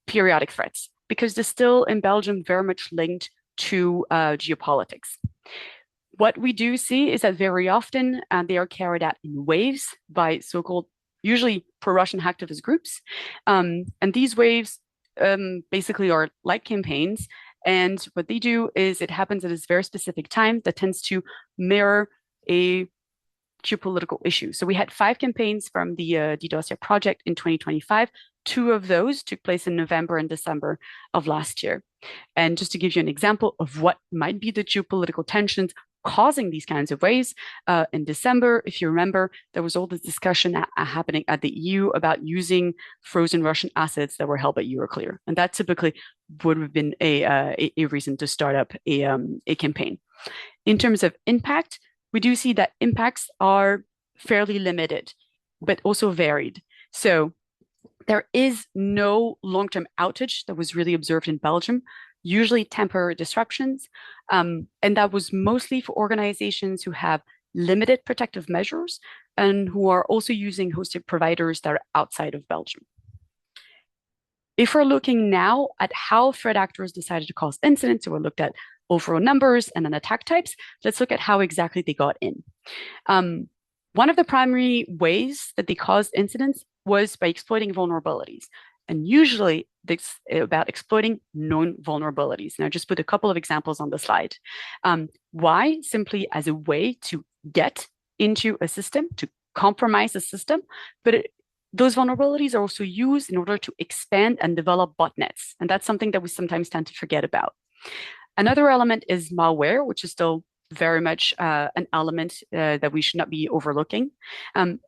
periodic threats, because they're still in Belgium very much linked to geopolitics. What we do see is that very often they are carried out in waves by so-called, usually pro-Russian hacktivist groups. And these waves basically are like campaigns. And what they do is it happens at this very specific time that tends to mirror a geopolitical issue. So we had 5 campaigns from the DDoS project in 2025. 2 of those took place in November and December of last year. And just to give you an example of what might be the geopolitical tensions causing these kinds of waves, in December, if you remember, there was all this discussion happening at the EU about using frozen Russian assets that were held by Euroclear. And that typically would have been a reason to start up a campaign. In terms of impact, we do see that impacts are fairly limited, but also varied. So there is no long-term outage that was really observed in Belgium, usually temporary disruptions. And that was mostly for organizations who have limited protective measures and who are also using hosted providers that are outside of Belgium. If we're looking now at how threat actors decided to cause incidents, so we looked at overall numbers and then attack types, let's look at how exactly they got in. One of the primary ways that they caused incidents was by exploiting vulnerabilities. And usually it's about exploiting known vulnerabilities. And I just put a couple of examples on the slide. Why? Simply as a way to get into a system, to compromise a system, but those vulnerabilities are also used in order to expand and develop botnets. And that's something that we sometimes tend to forget about. Another element is malware, which is still very much an element that we should not be overlooking,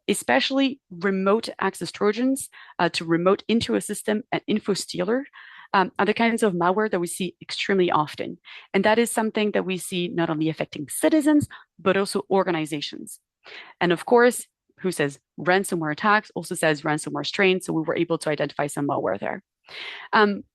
especially remote access Trojans to remote into a system and info stealer are the kinds of malware that we see extremely often. And that is something that we see not only affecting citizens, but also organizations. And of course, who says ransomware attacks also says ransomware strain. So we were able to identify some malware there.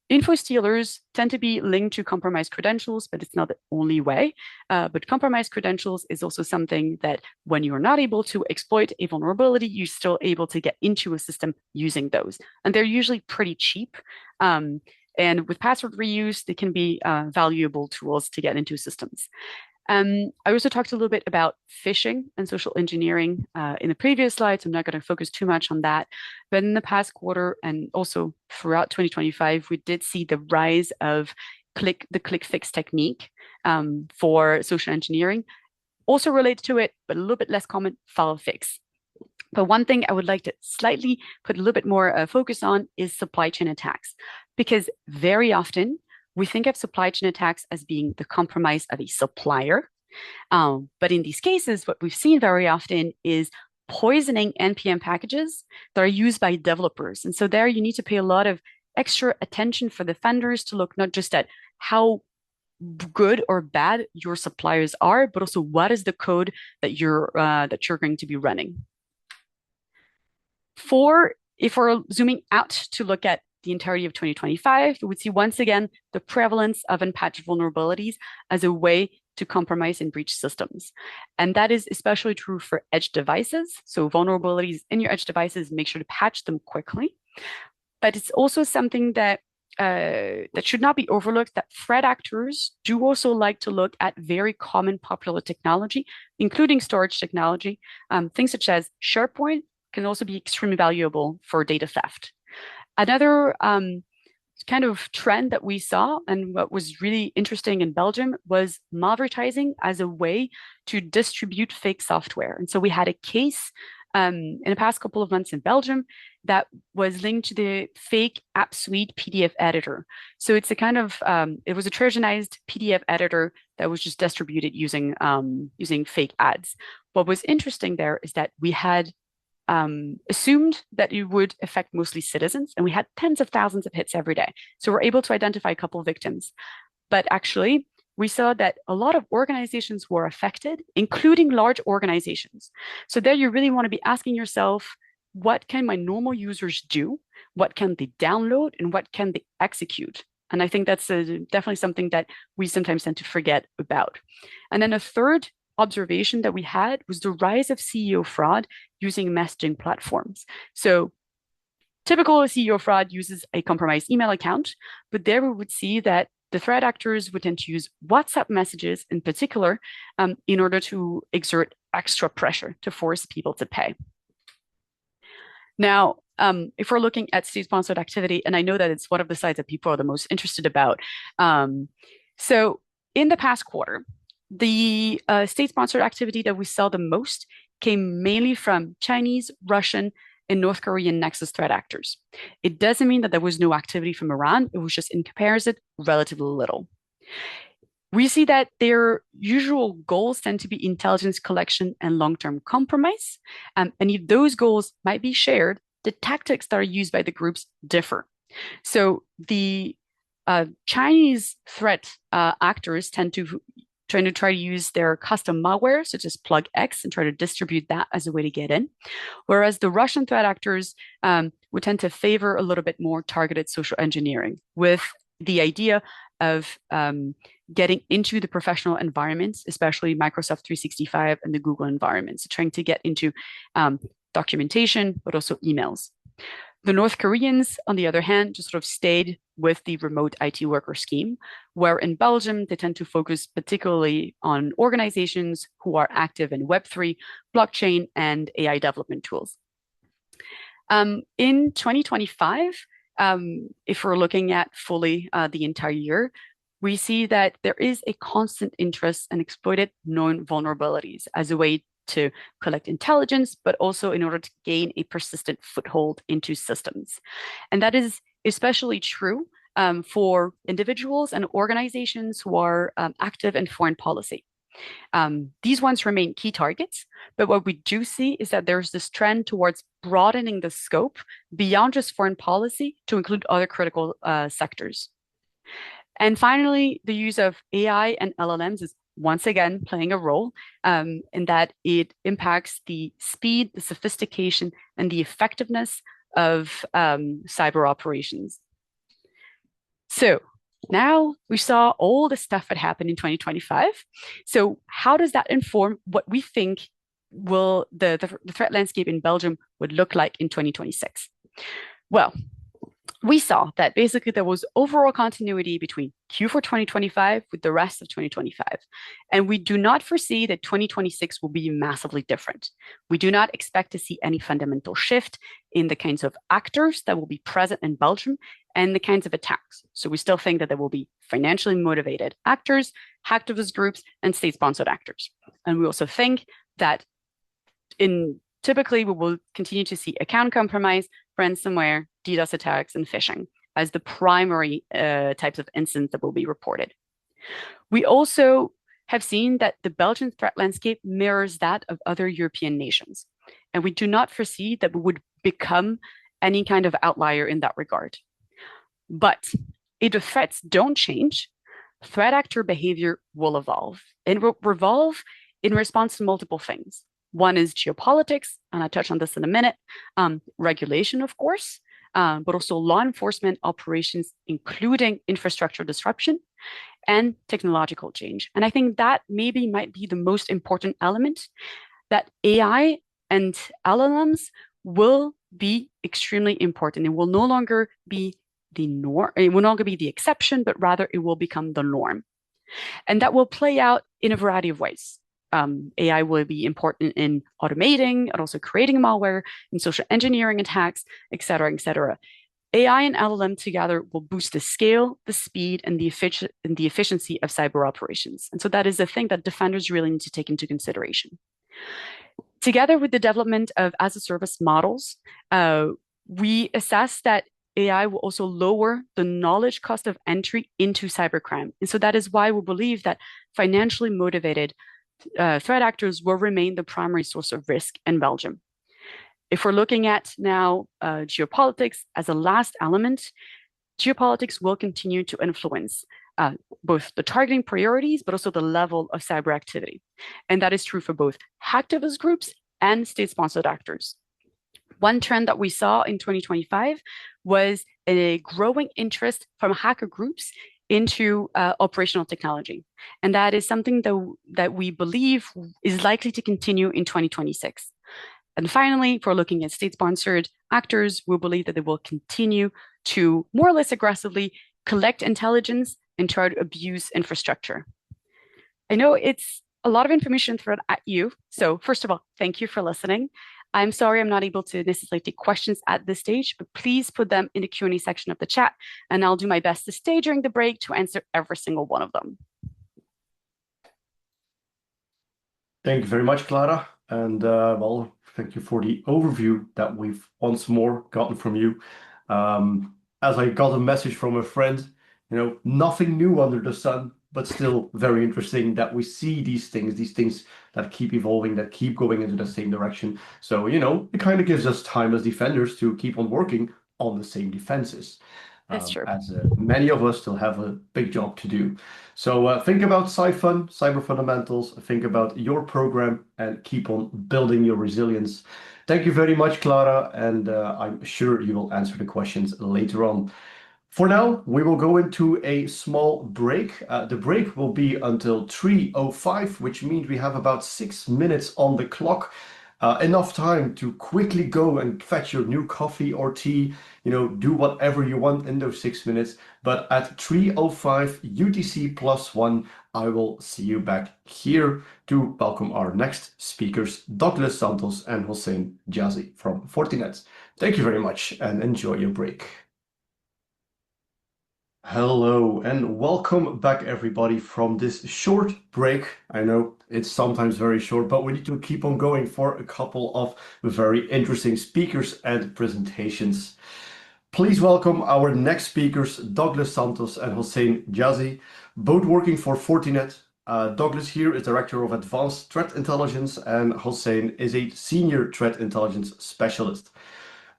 Info stealers tend to be linked to compromised credentials, but it's not the only way. But compromised credentials is also something that when you're not able to exploit a vulnerability, you're still able to get into a system using those. And they're usually pretty cheap. And with password reuse, they can be valuable tools to get into systems. I also talked a little bit about phishing and social engineering in the previous slides. I'm not going to focus too much on that. But in the past quarter and also throughout 2025, we did see the rise of the click fix technique for social engineering. Also related to it, but a little bit less common, file fix. But one thing I would like to slightly put a little bit more focus on is supply chain attacks, because very often we think of supply chain attacks as being the compromise of a supplier. But in these cases, what we've seen very often is poisoning NPM packages that are used by developers. And so there you need to pay a lot of extra attention for the vendors to look not just at how good or bad your suppliers are, but also what is the code that you're going to be running. If we're zooming out to look at the entirety of 2025, we would see once again the prevalence of unpatched vulnerabilities as a way to compromise and breach systems. And that is especially true for edge devices. So vulnerabilities in your edge devices, make sure to patch them quickly. But it's also something that should not be overlooked, that threat actors do also like to look at very common popular technology, including storage technology. Things such as SharePoint can also be extremely valuable for data theft. Another kind of trend that we saw, and what was really interesting in Belgium, was malvertising as a way to distribute fake software. And so we had a case in the past couple of months in Belgium that was linked to the fake app suite PDF editor. So it's a kind of, it was a Trojanized PDF editor that was just distributed using fake ads. What was interesting there is that we had assumed that it would affect mostly citizens, and we had tens of thousands of hits every day. So we're able to identify a couple of victims. But actually, we saw that a lot of organizations were affected, including large organizations. So there you really want to be asking yourself, what can my normal users do? What can they download? And what can they execute? And I think that's definitely something that we sometimes tend to forget about. And then a third observation that we had was the rise of CEO fraud using messaging platforms. So typical CEO fraud uses a compromised email account, but there we would see that the threat actors would tend to use WhatsApp messages in particular in order to exert extra pressure to force people to pay. Now, if we're looking at state-sponsored activity, and I know that it's one of the sides that people are the most interested about. So in the past quarter, the state-sponsored activity that we saw the most came mainly from Chinese, Russian, and North Korean Nexus threat actors. It doesn't mean that there was no activity from Iran. It was just, in comparison, relatively little. We see that their usual goals tend to be intelligence collection and long-term compromise. And if those goals might be shared, the tactics that are used by the groups differ. So the Chinese threat actors tend to try to use their custom malware, such as PlugX, and try to distribute that as a way to get in. Whereas the Russian threat actors would tend to favor a little bit more targeted social engineering, with the idea of getting into the professional environments, especially Microsoft 365 and the Google environments, trying to get into documentation, but also emails. The North Koreans, on the other hand, just sort of stayed with the remote IT worker scheme, where in Belgium, they tend to focus particularly on organizations who are active in Web3, blockchain, and AI development tools. In 2025, if we're looking at fully the entire year, we see that there is a constant interest in exploited known vulnerabilities as a way to collect intelligence, but also in order to gain a persistent foothold into systems. And that is especially true for individuals and organizations who are active in foreign policy. These ones remain key targets, but what we do see is that there's this trend towards broadening the scope beyond just foreign policy to include other critical sectors. And finally, the use of AI and LLMs is once again playing a role in that it impacts the speed, the sophistication, and the effectiveness of cyber operations. So now we saw all the stuff that happened in 2025. So how does that inform what we think will the threat landscape in Belgium would look like in 2026? Well, we saw that basically there was overall continuity between Q4 2025 with the rest of 2025. And we do not foresee that 2026 will be massively different. We do not expect to see any fundamental shift in the kinds of actors that will be present in Belgium and the kinds of attacks. So we still think that there will be financially motivated actors, hacktivist groups, and state-sponsored actors. And we also think that typically we will continue to see account compromise, ransomware, DDoS attacks, and phishing as the primary types of incidents that will be reported. We also have seen that the Belgian threat landscape mirrors that of other European nations, and we do not foresee that we would become any kind of outlier in that regard. But if the threats don't change, threat actor behavior will evolve. And it will revolve in response to multiple things. One is geopolitics, and I'll touch on this in a minute, regulation, of course, but also law enforcement operations, including infrastructure disruption and technological change. And I think that maybe might be the most important element, that AI and LLMs will be extremely important. It will no longer be the norm, it will no longer be the exception, but rather it will become the norm. And that will play out in a variety of ways. AI will be important in automating and also creating malware, in social engineering attacks, et cetera, et cetera. AI and LLM together will boost the scale, the speed, and the efficiency of cyber operations. And so that is a thing that defenders really need to take into consideration. Together with the development of as-a-service models, we assess that AI will also lower the knowledge cost of entry into cybercrime. And so that is why we believe that financially motivated threat actors will remain the primary source of risk in Belgium. If we're looking at now geopolitics as a last element, geopolitics will continue to influence both the targeting priorities, but also the level of cyber activity. And that is true for both hacktivist groups and state-sponsored actors. One trend that we saw in 2025 was a growing interest from hacker groups into operational technology. And that is something that we believe is likely to continue in 2026. And finally, if we're looking at state-sponsored actors, we believe that they will continue to more or less aggressively collect intelligence and try to abuse infrastructure. I know it's a lot of information thrown at you. So first of all, thank you for listening. I'm sorry I'm not able to necessarily take questions at this stage, but please put them in the Q&A section of the chat, and I'll do my best to stay during the break to answer every single one of them. Thank you very much, Clara. And well, thank you for the overview that we've once more gotten from you. As I got a message from a friend, nothing new under the sun, but still very interesting that we see these things that keep evolving, that keep going into the same direction. So, it kind of gives us time as defenders to keep on working on the same defenses. That's true. As many of us still have a big job to do. So think about CyFun, Cyber Fundamentals, think about your program, and keep on building your resilience. Thank you very much, Clara, and I'm sure you will answer the questions later on. For now, we will go into a small break. The break will be until 3:05, which means we have about 6 minutes on the clock. Enough time to quickly go and fetch your new coffee or tea, do whatever you want in those 6 minutes. But at 3:05 UTC +1, I will see you back here to welcome our next speakers, Douglas Santos and Hossein Jazzy from Fortinet. Thank you very much and enjoy your break. Hello and welcome back, everybody, from this short break. I know it's sometimes very short, but we need to keep on going for a couple of very interesting speakers and presentations. Please welcome our next speakers, Douglas Santos and Hossein Jazzy, both working for Fortinet. Douglas here is Director of Advanced Threat Intelligence, and Hossein is a Senior Threat Intelligence Specialist.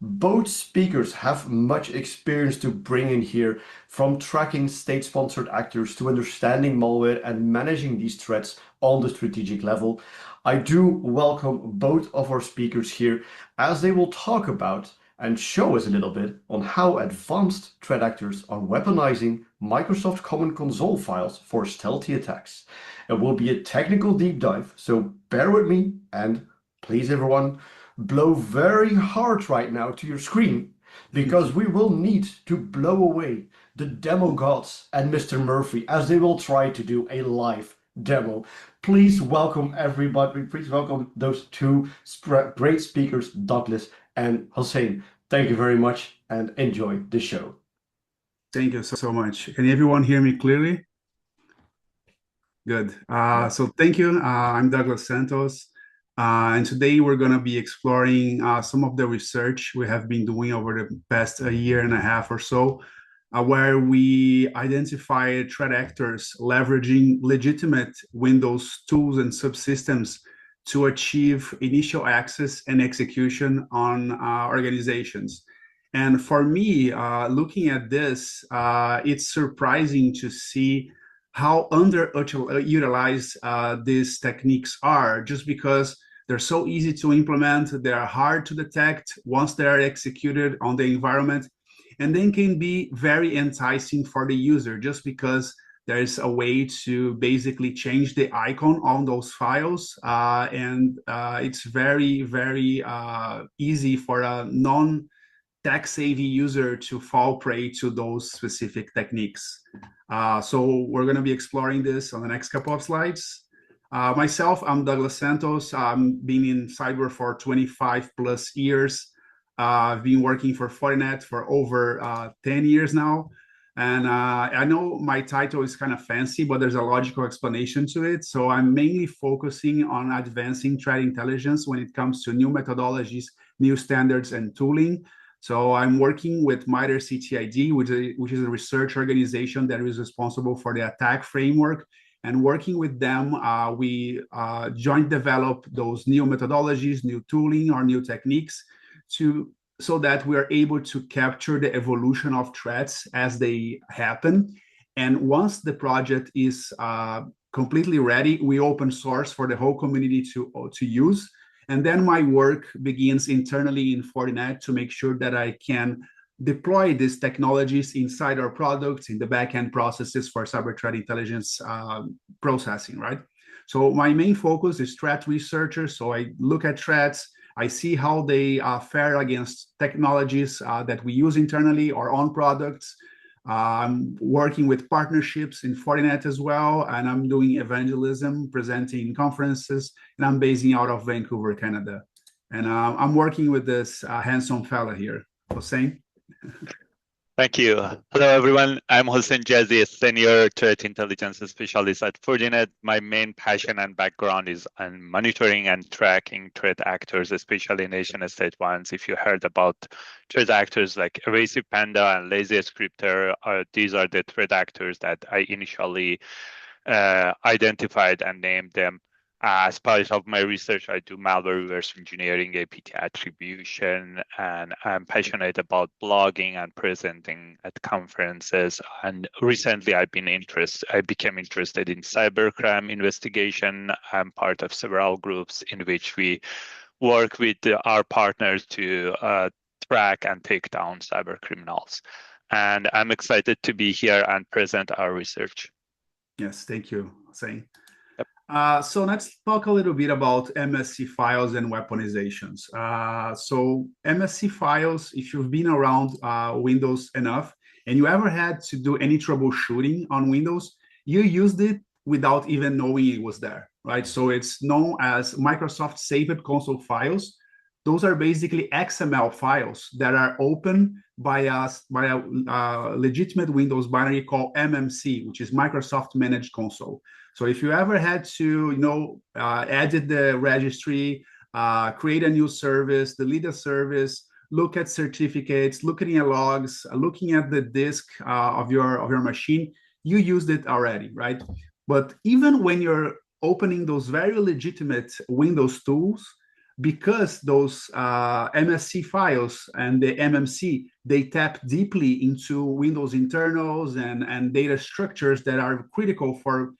Both speakers have much experience to bring in here, from tracking state-sponsored actors to understanding malware and managing these threats on the strategic level. I do welcome both of our speakers here, as they will talk about and show us a little bit on how advanced threat actors are weaponizing Microsoft Common Console files for stealthy attacks. It will be a technical deep dive, so bear with me, and please, everyone, blow very hard right now to your screen, because we will need to blow away the demo gods and Mr. Murphy as they will try to do a live demo. Please welcome everybody. Please welcome those two great speakers, Douglas and Hossein. Thank you very much and enjoy the show. Thank you so much. Can everyone hear me clearly? Good. So thank you. I'm Douglas Santos. And today we're going to be exploring some of the research we have been doing over the past year and a half or so, where we identify threat actors leveraging legitimate Windows tools and subsystems to achieve initial access and execution on organizations. And for me, looking at this, it's surprising to see how underutilized these techniques are, just because they're so easy to implement, they are hard to detect once they are executed on the environment, and then can be very enticing for the user, just because there's a way to basically change the icon on those files, and it's very, very easy for a non-tech-savvy user to fall prey to those specific techniques. So we're going to be exploring this on the next couple of slides. Myself, I'm Douglas Santos. I've been in cyber for 25 plus years. I've been working for Fortinet for over 10 years now. And I know my title is kind of fancy, but there's a logical explanation to it. So I'm mainly focusing on advancing threat intelligence when it comes to new methodologies, new standards, and tooling. So I'm working with MITRE CTID, which is a research organization that is responsible for the attack framework. And working with them, we joint develop those new methodologies, new tooling, or new techniques so that we are able to capture the evolution of threats as they happen. And once the project is completely ready, we open source for the whole community to use. And then my work begins internally in Fortinet to make sure that I can deploy these technologies inside our products, in the backend processes for cyber threat intelligence processing, right? So my main focus is threat researcher. So I look at threats, I see how they fare against technologies that we use internally or on products. I'm working with partnerships in Fortinet as well, and I'm doing evangelism, presenting conferences, and I'm basing out of Vancouver, Canada. And I'm working with this handsome fella here, Hossein. Thank you. Hello, everyone. I'm Hossein Jazi, a senior threat intelligence specialist at Fortinet. My main passion and background is on monitoring and tracking threat actors, especially nation-state ones. If you heard about threat actors like Evasive Panda and Lazy Scripter, these are the threat actors that I initially identified and named them. As part of my research, I do malware reverse engineering, APT attribution, and I'm passionate about blogging and presenting at conferences. And recently, I became interested in cybercrime investigation. I'm part of several groups in which we work with our partners to track and take down cyber criminals. And I'm excited to be here and present our research. Yes, thank you, Hossein. So let's talk a little bit about MSC files and weaponizations. So MSC files, if you've been around Windows enough and you ever had to do any troubleshooting on Windows, you used it without even knowing it was there, right? So it's known as Microsoft Saved Console files. Those are basically XML files that are open by a legitimate Windows binary called MMC, which is Microsoft Managed Console. So if you ever had to, edit the registry, create a new service, delete a service, look at certificates, looking at logs, looking at the disk of your machine, you used it already, right? But even when you're opening those very legitimate Windows tools, because those MSC files and the MMC, they tap deeply into Windows internals and data structures that are critical for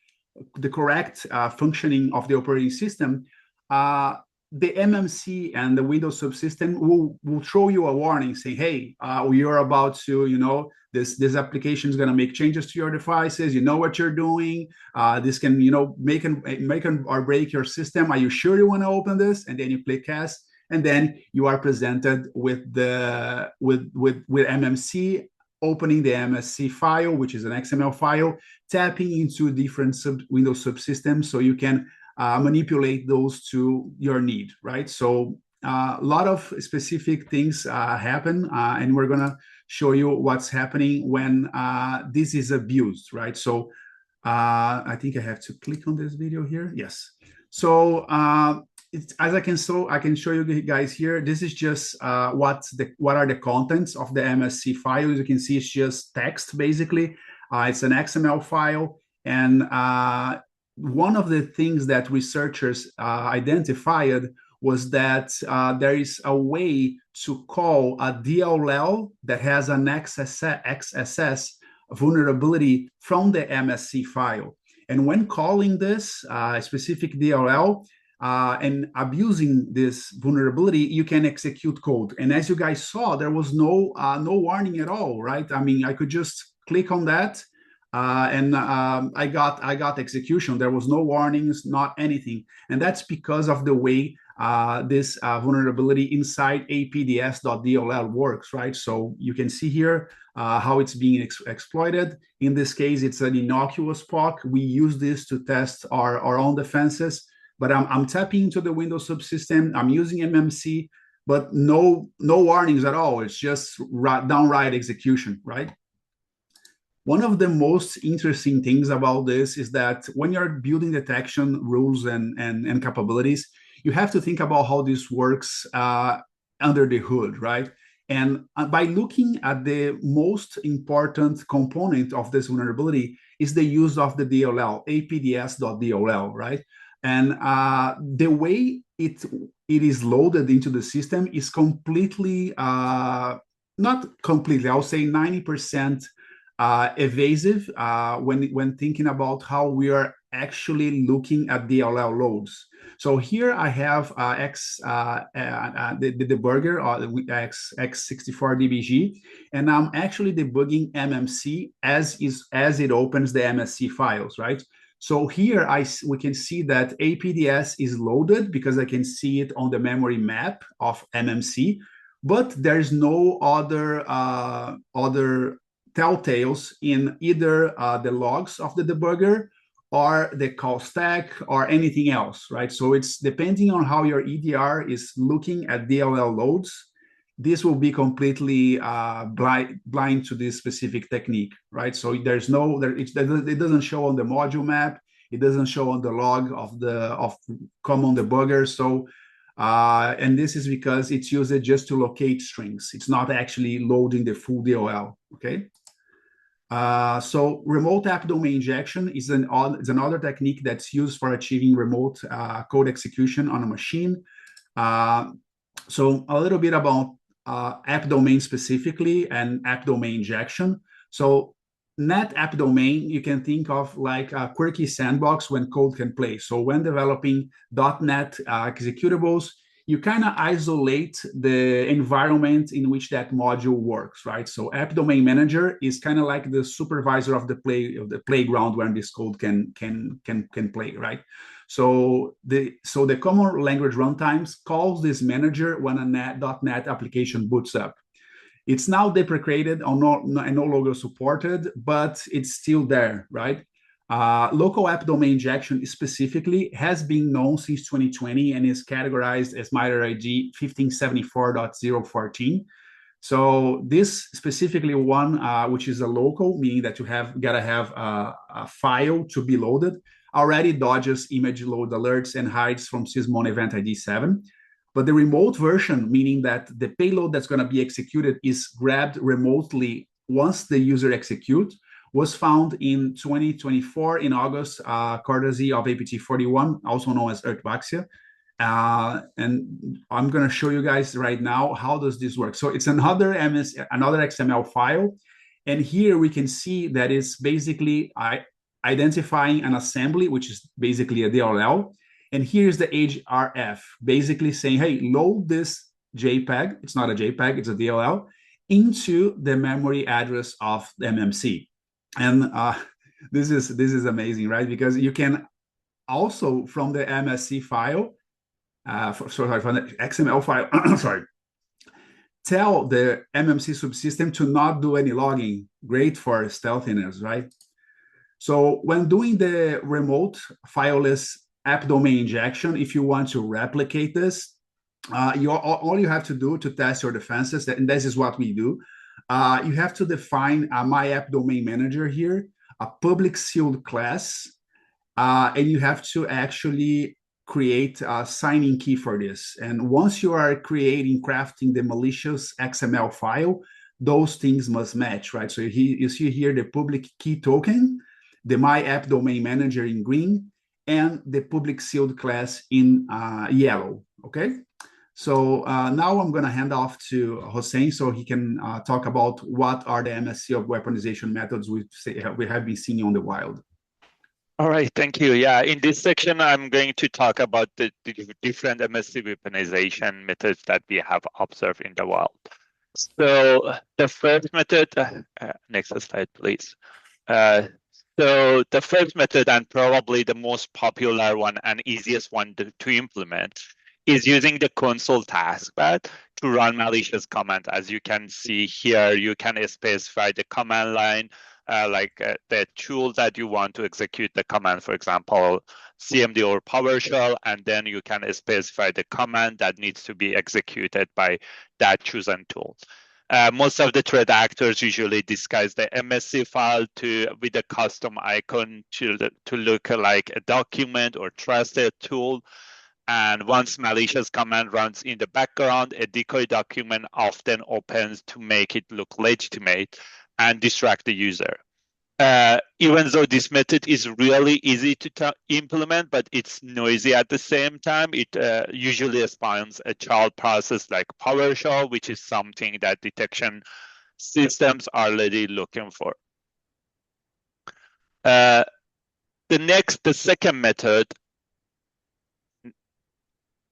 the correct functioning of the operating system, the MMC and the Windows subsystem will throw you a warning saying, hey, you're about to, this application is going to make changes to your devices. You know what you're doing. This can, make or break your system. Are you sure you want to open this? And then you click yes. And then you are presented with MMC, opening the MSC file, which is an XML file, tapping into different Windows subsystems so you can manipulate those to your need, right? So a lot of specific things happen, and we're gonna show you what's happening when this is abused, right? So I think I have to click on this video here. Yes. So as I can show you guys here. This is just what are the contents of the MSC file. As you can see, it's just text basically. It's an XML file, and one of the things that researchers identified was that there is a way to call a DLL that has an XSS vulnerability from the MSC file. And when calling this specific DLL and abusing this vulnerability, you can execute code. And as you guys saw, there was no warning at all, right? I mean, I could just click on that and I got execution. There was no warnings, not anything. And that's because of the way this vulnerability inside apds.dll works, right? So you can see here how it's being exploited. In this case, it's an innocuous POC. We use this to test our own defenses, but I'm tapping into the Windows subsystem. I'm using MMC, but no warnings at all. It's just downright execution, right? One of the most interesting things about this is that when you're building detection rules and capabilities, you have to think about how this works under the hood, right? And by looking at the most important component of this vulnerability is the use of the DLL, apds.dll, right? And the way it is loaded into the system is completely, not completely, I'll say 90% evasive when thinking about how we are actually looking at DLL loads. So here I have the debugger x64dbg, and I'm actually debugging MMC as it opens the MSC files, right? So here we can see that APDS is loaded because I can see it on the memory map of MMC, but there's no other telltales in either the logs of the debugger or the call stack or anything else, right? So it's depending on how your EDR is looking at DLL loads, this will be completely blind to this specific technique, right? So it doesn't show on the module map, it doesn't show on the log of common debugger. So and this is because it's used just to locate strings. It's not actually loading the full DLL, okay? So remote app domain injection is another technique that's used for achieving remote code execution on a machine. So a little bit about app domain specifically and app domain injection. So net app domain, you can think of like a quirky sandbox when code can play. So when developing .NET executables, you kind of isolate the environment in which that module works, right? So app domain manager is kind of like the supervisor of the playground where this code can play, right? So the common language runtimes calls this manager when a .NET application boots up. It's now deprecated or no longer supported, but it's still there, right? Local app domain injection specifically has been known since 2020 and is categorized as MITRE ID 1574.014. So this specifically one, which is a local, meaning that you gotta have a file to be loaded, already dodges image load alerts and hides from Sysmon event ID 7. But the remote version, meaning that the payload that's gonna be executed is grabbed remotely once the user executes, was found in 2024 in August, courtesy of APT41, also known as Ertbaxia. And I'm going to show you guys right now how does this work. So it's another XML file, and here we can see that it's basically identifying an assembly, which is basically a DLL. And here's the href, basically saying, hey, load this JPEG. It's not a JPEG, it's a DLL, into the memory address of the MMC. And this is amazing, right? Because you can also, from the MSC file, from the XML file, sorry, tell the MMC subsystem to not do any logging. Great for stealthiness, right? So when doing the remote fileless app domain injection, if you want to replicate this, all you have to do to test your defenses, and this is what we do, you have to define a my app domain manager here, a public sealed class, and you have to actually create a signing key for this. And once you are crafting the malicious XML file, those things must match, right? So you see here the public key token, the my app domain manager in green, and the public sealed class in yellow, okay? So now I'm going to hand off to Hossein so he can talk about what are the MSC of weaponization methods we have been seeing on the wild. All right, thank you. Yeah, in this section, I'm going to talk about the different MSC weaponization methods that we have observed in the wild. So the first method, next slide, please. So the first method, and probably the most popular one and easiest one to implement, is using the console taskbar to run malicious commands. As you can see here, you can specify the command line, the tool that you want to execute the command, for example, CMD or PowerShell, and then you can specify the command that needs to be executed by that chosen tool. Most of the threat actors usually disguise the MSC file with a custom icon to look like a document or trusted tool. And once malicious command runs in the background, a decoy document often opens to make it look legitimate and distract the user. Even though this method is really easy to implement, but it's noisy at the same time, it usually spawns a child process like PowerShell, which is something that detection systems are already looking for. The second method,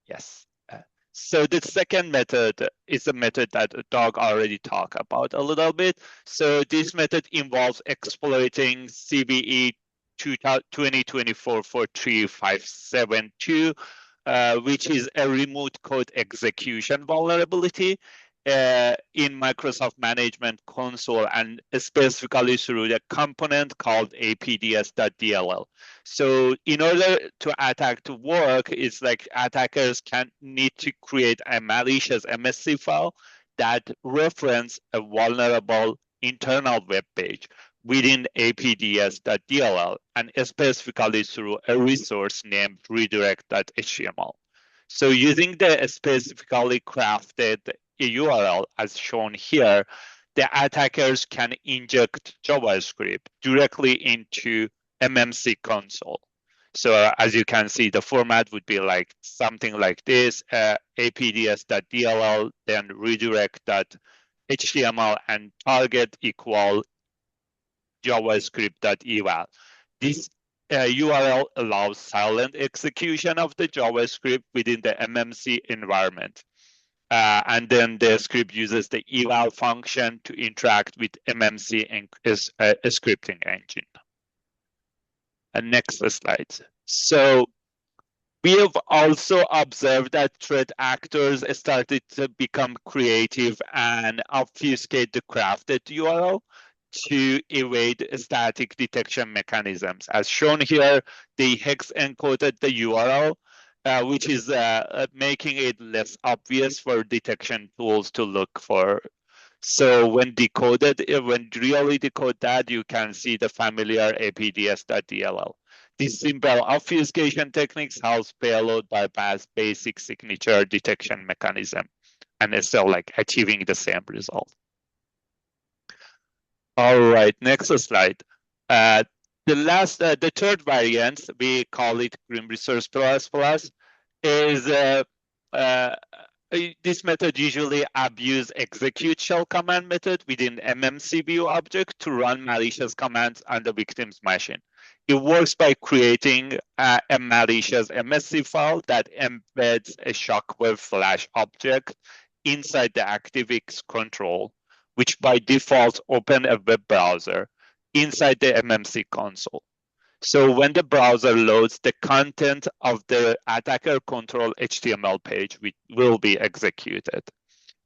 yes. So the second method is a method that Doug already talked about a little bit. So this method involves exploiting CVE 2024-43572, which is a remote code execution vulnerability in Microsoft Management Console, and specifically through the component called APDS.dll. So in order to attack to work, it's like attackers need to create a malicious MSC file that reference a vulnerable internal web page within APDS.dll, and specifically through a resource named redirect.html. So using the specifically crafted URL as shown here, the attackers can inject JavaScript directly into MMC console. So as you can see, the format would be like something like this, apds.dll, then redirect.html, and target equal javascript.eval. This URL allows silent execution of the JavaScript within the MMC environment. And then the script uses the eval function to interact with MMC and a scripting engine. And next slide. So we have also observed that threat actors started to become creative and obfuscate the crafted URL to evade static detection mechanisms. As shown here, they hex encoded the URL, which is making it less obvious for detection tools to look for. So when really decode that, you can see the familiar apds.dll. These simple obfuscation techniques helps payload bypass basic signature detection mechanism, and it's still like achieving the same result. All right, next slide. The third variant, we call it Grim Resource Plus, is this method usually abuse execute shell command method within MMC view object to run malicious commands on the victim's machine. It works by creating a malicious MSC file that embeds a shockwave flash object inside the ActiveX control, which by default open a web browser inside the MMC console. So when the browser loads, the content of the attacker control HTML page will be executed.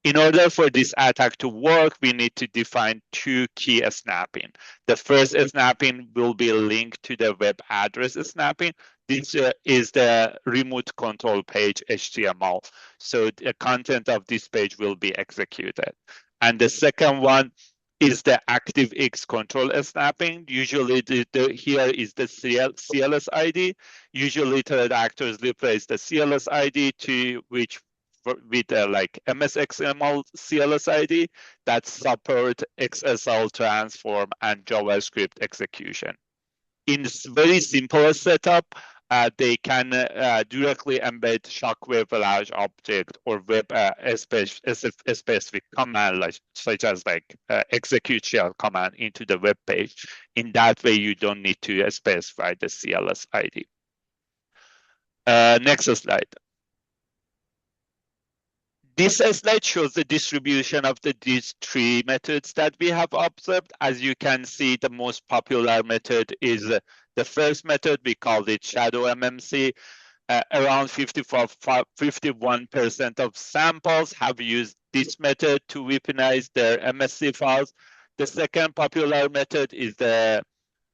In order for this attack to work, we need to define two key snapping. The first snapping will be linked to the web address snapping. This is the remote control page HTML. So the content of this page will be executed. And the second one is the ActiveX control snapping. Usually here is the CLS ID. Usually threat actors replace the CLS ID with like MSXML CLS ID that support XSL transform and JavaScript execution. In this very simple setup, they can directly embed shockwave large object or web a specific command, such as execute shell command into the web page. In that way, you don't need to specify the CLS ID. Next slide. This slide shows the distribution of these three methods that we have observed. As you can see, the most popular method is the first method. We called it shadow MMC. Around 51% of samples have used this method to weaponize their MSC files. The second popular method is the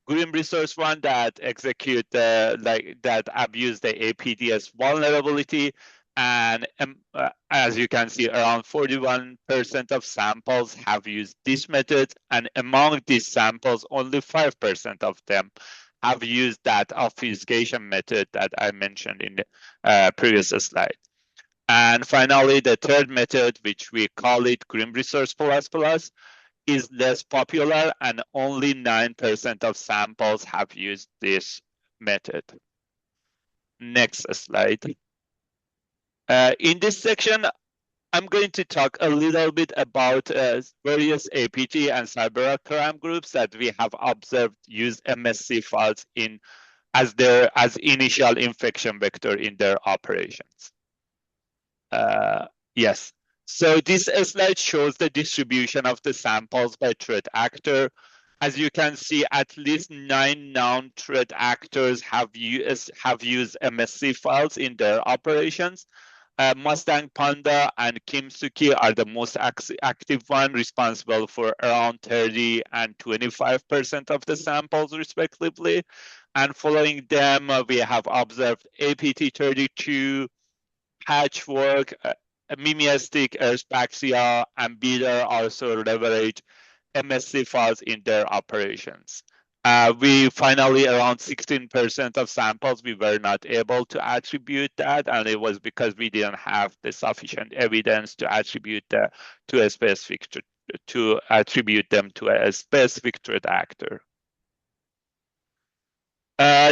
Grim resource one that execute that abuse the APDS vulnerability. And as you can see, around 41% of samples have used this method. And among these samples, only 5% of them have used that obfuscation method that I mentioned in the previous slide. And finally, the third method, which we call it Grim Resource Plus Plus, is less popular, and only 9% of samples have used this method. Next slide. In this section, I'm going to talk a little bit about various APT and cybercrime groups that we have observed use MSC files as initial infection vector in their operations. Yes. So this slide shows the distribution of the samples by threat actor. As you can see, at least 9 known threat actors have used MSC files in their operations. Mustang Panda and Kimsuki are the most active one, responsible for around 30 and 25% of the samples, respectively. And following them, we have observed APT32, Patchwork, Mimeastic, Erspaxia, and Bidder also leverage MSC files in their operations. We finally, around 16% of samples, we were not able to attribute that, and it was because we didn't have the sufficient evidence to attribute them to a specific threat actor.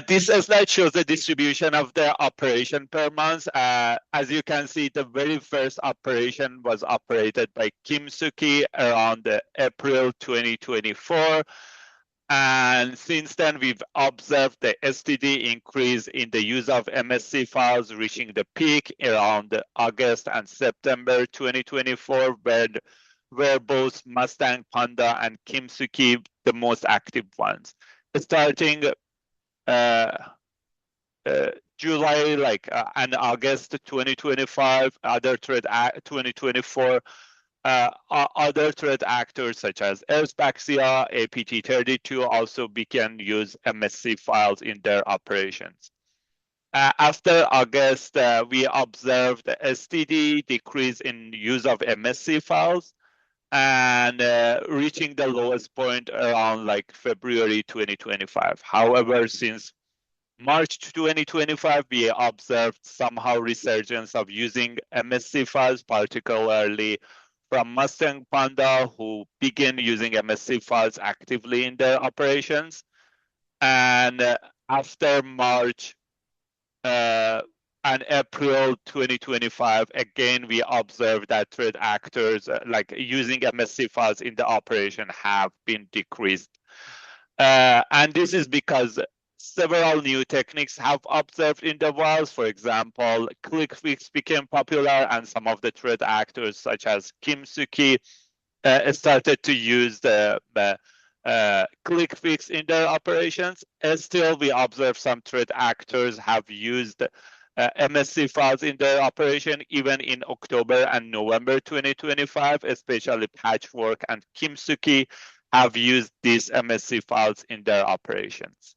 This slide shows the distribution of the operation per month. As you can see, the very first operation was operated by Kimsuki around April 2024. And since then, we've observed the STD increase in the use of MSC files, reaching the peak around August and September 2024, where both Mustang Panda and Kimsuki the most active ones. Starting July and August 2025, other threat 2024. Other threat actors such as Erspaxia, APT32 also began use MSC files in their operations. After August, we observed the STD decrease in use of MSC files and reaching the lowest point around February 2025. However, since March 2025, we observed somehow resurgence of using MSC files, particularly from Mustang Panda, who began using MSC files actively in their operations. And after March and April 2025, again, we observed that threat actors using MSC files in the operation have been decreased. And this is because several new techniques have observed in the wild. For example, ClickFix became popular, and some of the threat actors, such as Kimsuki, started to use the ClickFix in their operations. Still, we observe some threat actors have used MSC files in their operation, even in October and November 2025, especially Patchwork and Kimsuki have used these MSC files in their operations.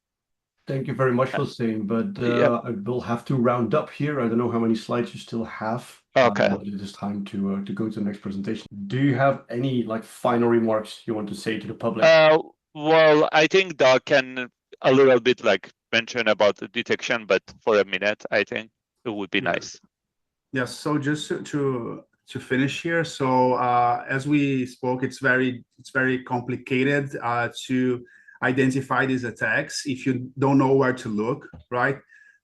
Thank you very much, Hossein, but I will have to round up here. I don't know how many slides you still have. Okay. But it is time to go to the next presentation. Do you have any final remarks you want to say to the public? Well, I think Doug can a little bit mention about the detection, but for a minute, I think it would be nice. Yes. So just to finish here. So as we spoke, it's very complicated to identify these attacks if you don't know where to look, right?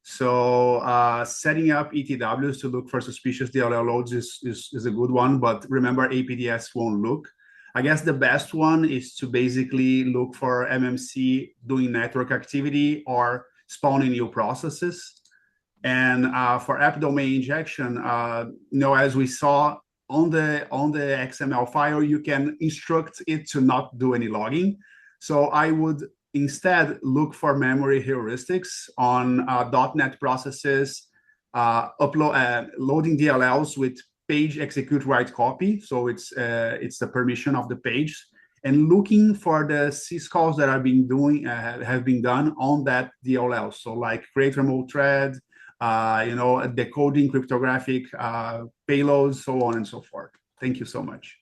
So setting up ETWs to look for suspicious DLL loads is a good one, but remember APDS won't look. I guess the best one is to basically look for MMC doing network activity or spawning new processes. And for app domain injection, as we saw on the XML file, you can instruct it to not do any logging. So I would instead look for memory heuristics on .NET processes, loading DLLs with page execute write copy. So it's the permission of the page, and looking for the syscalls that have been done on that DLL. So like create remote thread, decoding cryptographic payloads, so on and so forth. Thank you so much.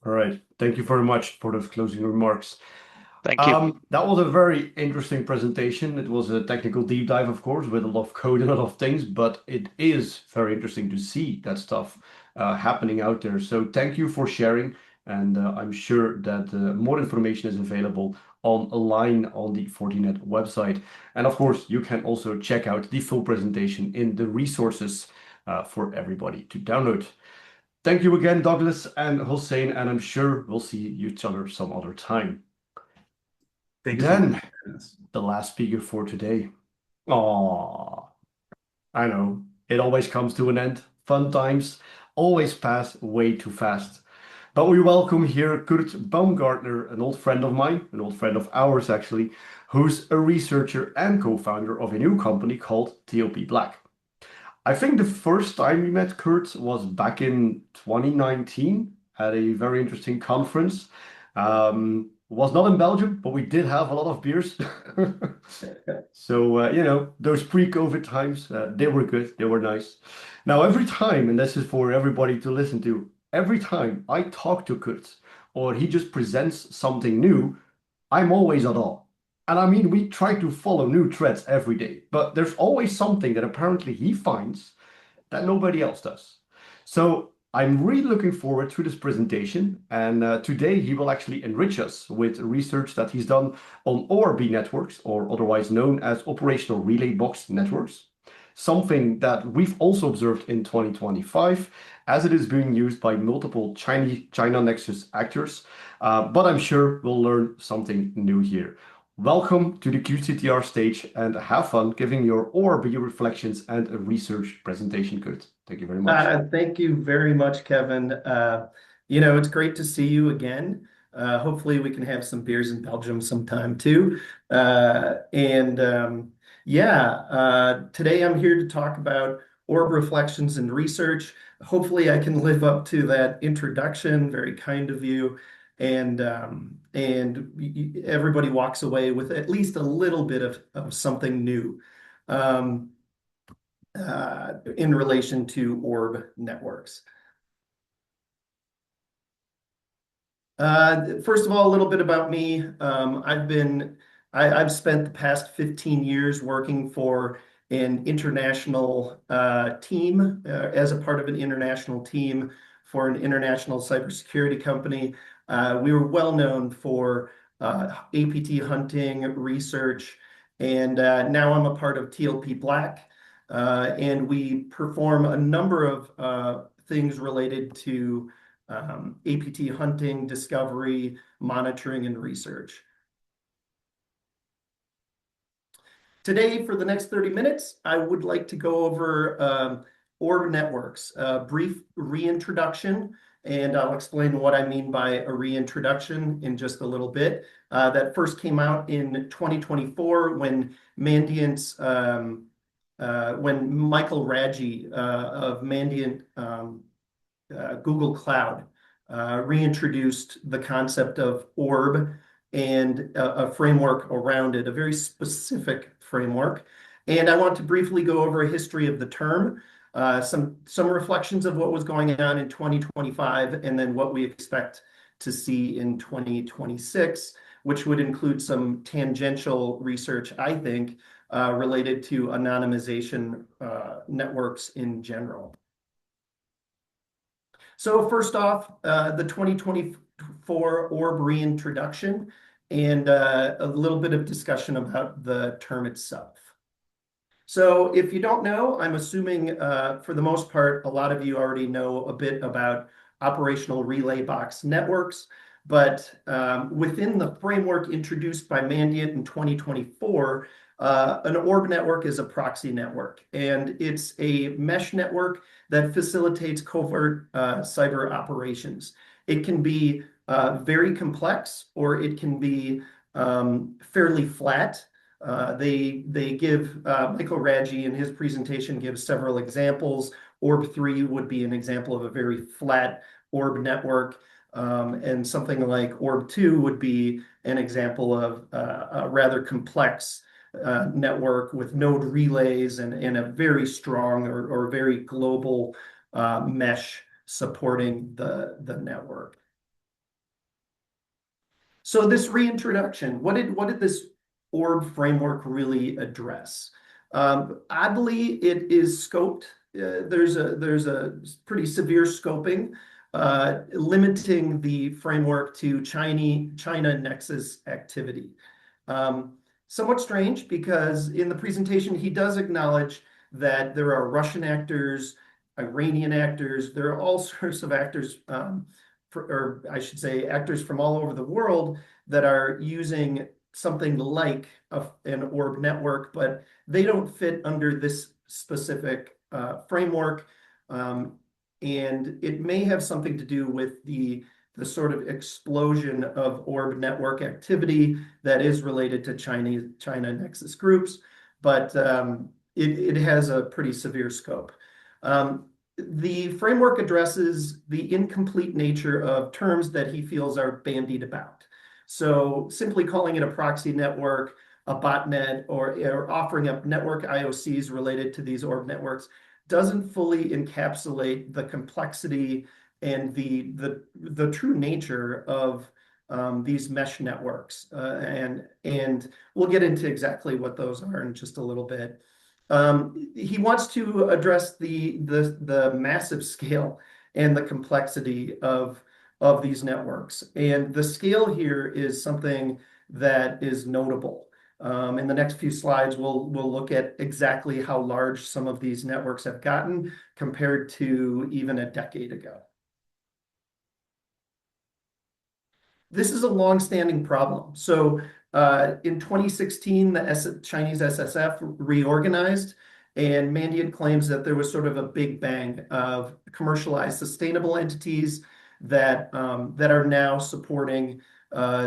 All right. Thank you very much for those closing remarks. Thank you. That was a very interesting presentation. It was a technical deep dive, of course, with a lot of code and a lot of things, but it is very interesting to see that stuff happening out there. So thank you for sharing. And I'm sure that more information is available online on the Fortinet website. And of course, you can also check out the full presentation in the resources for everybody to download. Thank you again, Douglas and Hossein, and I'm sure we'll see each other some other time. Thank you. Then, the last speaker for today. Oh, I know, it always comes to an end. Fun times always pass way too fast. But we welcome here Kurt Baumgartner, an old friend of mine, an old friend of ours actually, who's a researcher and co-founder of a new company called TLP Black. I think the first time we met Kurt was back in 2019 at a very interesting conference. Was not in Belgium, but we did have a lot of beers. So, those pre-COVID times, they were good, they were nice. Now, every time, and this is for everybody to listen to, every time I talk to Kurt or he just presents something new, I'm always at awe. And I mean, we try to follow new threads every day, but there's always something that apparently he finds that nobody else does. So I'm really looking forward to this presentation, and today he will actually enrich us with research that he's done on ORB networks, or otherwise known as operational relay box networks, something that we've also observed in 2025 as it is being used by multiple China Nexus actors, but I'm sure we'll learn something new here. Welcome to the QCTR stage, and have fun giving your ORB reflections and a research presentation, Kurt. Thank you very much. Thank you very much, Kevin. It's great to see you again. Hopefully we can have some beers in Belgium sometime too. Today I'm here to talk about ORB reflections and research. Hopefully I can live up to that introduction, very kind of you. And everybody walks away with at least a little bit of something new in relation to ORB networks. First of all, a little bit about me. I've spent the past 15 years working for an international team, as a part of an international team for an international cybersecurity company. We were well known for APT hunting research, and now I'm a part of TLP Black, and we perform a number of things related to APT hunting, discovery, monitoring, and research. Today, for the next 30 minutes, I would like to go over ORB networks, a brief reintroduction, and I'll explain what I mean by a reintroduction in just a little bit. That first came out in 2024 when Mandiant's, when Michael Raggi of Mandiant Google Cloud reintroduced the concept of ORB and a framework around it, a very specific framework. And I want to briefly go over a history of the term, some reflections of what was going on in 2025, and then what we expect to see in 2026, which would include some tangential research, I think, related to anonymization networks in general. So first off, the 2024 ORB reintroduction, and a little bit of discussion about the term itself. So if you don't know, I'm assuming for the most part, a lot of you already know a bit about operational relay box networks. But within the framework introduced by Mandiant in 2024, an orb network is a proxy network, and it's a mesh network that facilitates covert cyber operations. It can be very complex, or it can be fairly flat. They give, Michael Radji in his presentation gives several examples. Orb3 would be an example of a very flat orb network. And something like Orb2 would be an example of a rather complex network with node relays and a very strong or very global mesh supporting the network. So this reintroduction, what did this orb framework really address? Oddly, it is scoped. There's a pretty severe scoping, limiting the framework to China nexus activity. Somewhat strange, because in the presentation he does acknowledge that there are Russian actors, Iranian actors, there are all sorts of actors, or I should say actors from all over the world that are using something like an orb network, but they don't fit under this specific framework. And it may have something to do with the sort of explosion of orb network activity that is related to China nexus groups, but it has a pretty severe scope. The framework addresses the incomplete nature of terms that he feels are bandied about. So simply calling it a proxy network, a botnet, or offering up network IOCs related to these orb networks doesn't fully encapsulate the complexity and the true nature of these mesh networks. And we'll get into exactly what those are in just a little bit. He wants to address the massive scale and the complexity of these networks. And the scale here is something that is notable. In the next few slides, we'll look at exactly how large some of these networks have gotten compared to even a decade ago. This is a long-standing problem. So in 2016, the Chinese SSF reorganized, and Mandiant claims that there was sort of a big bang of commercialized sustainable entities that are now supporting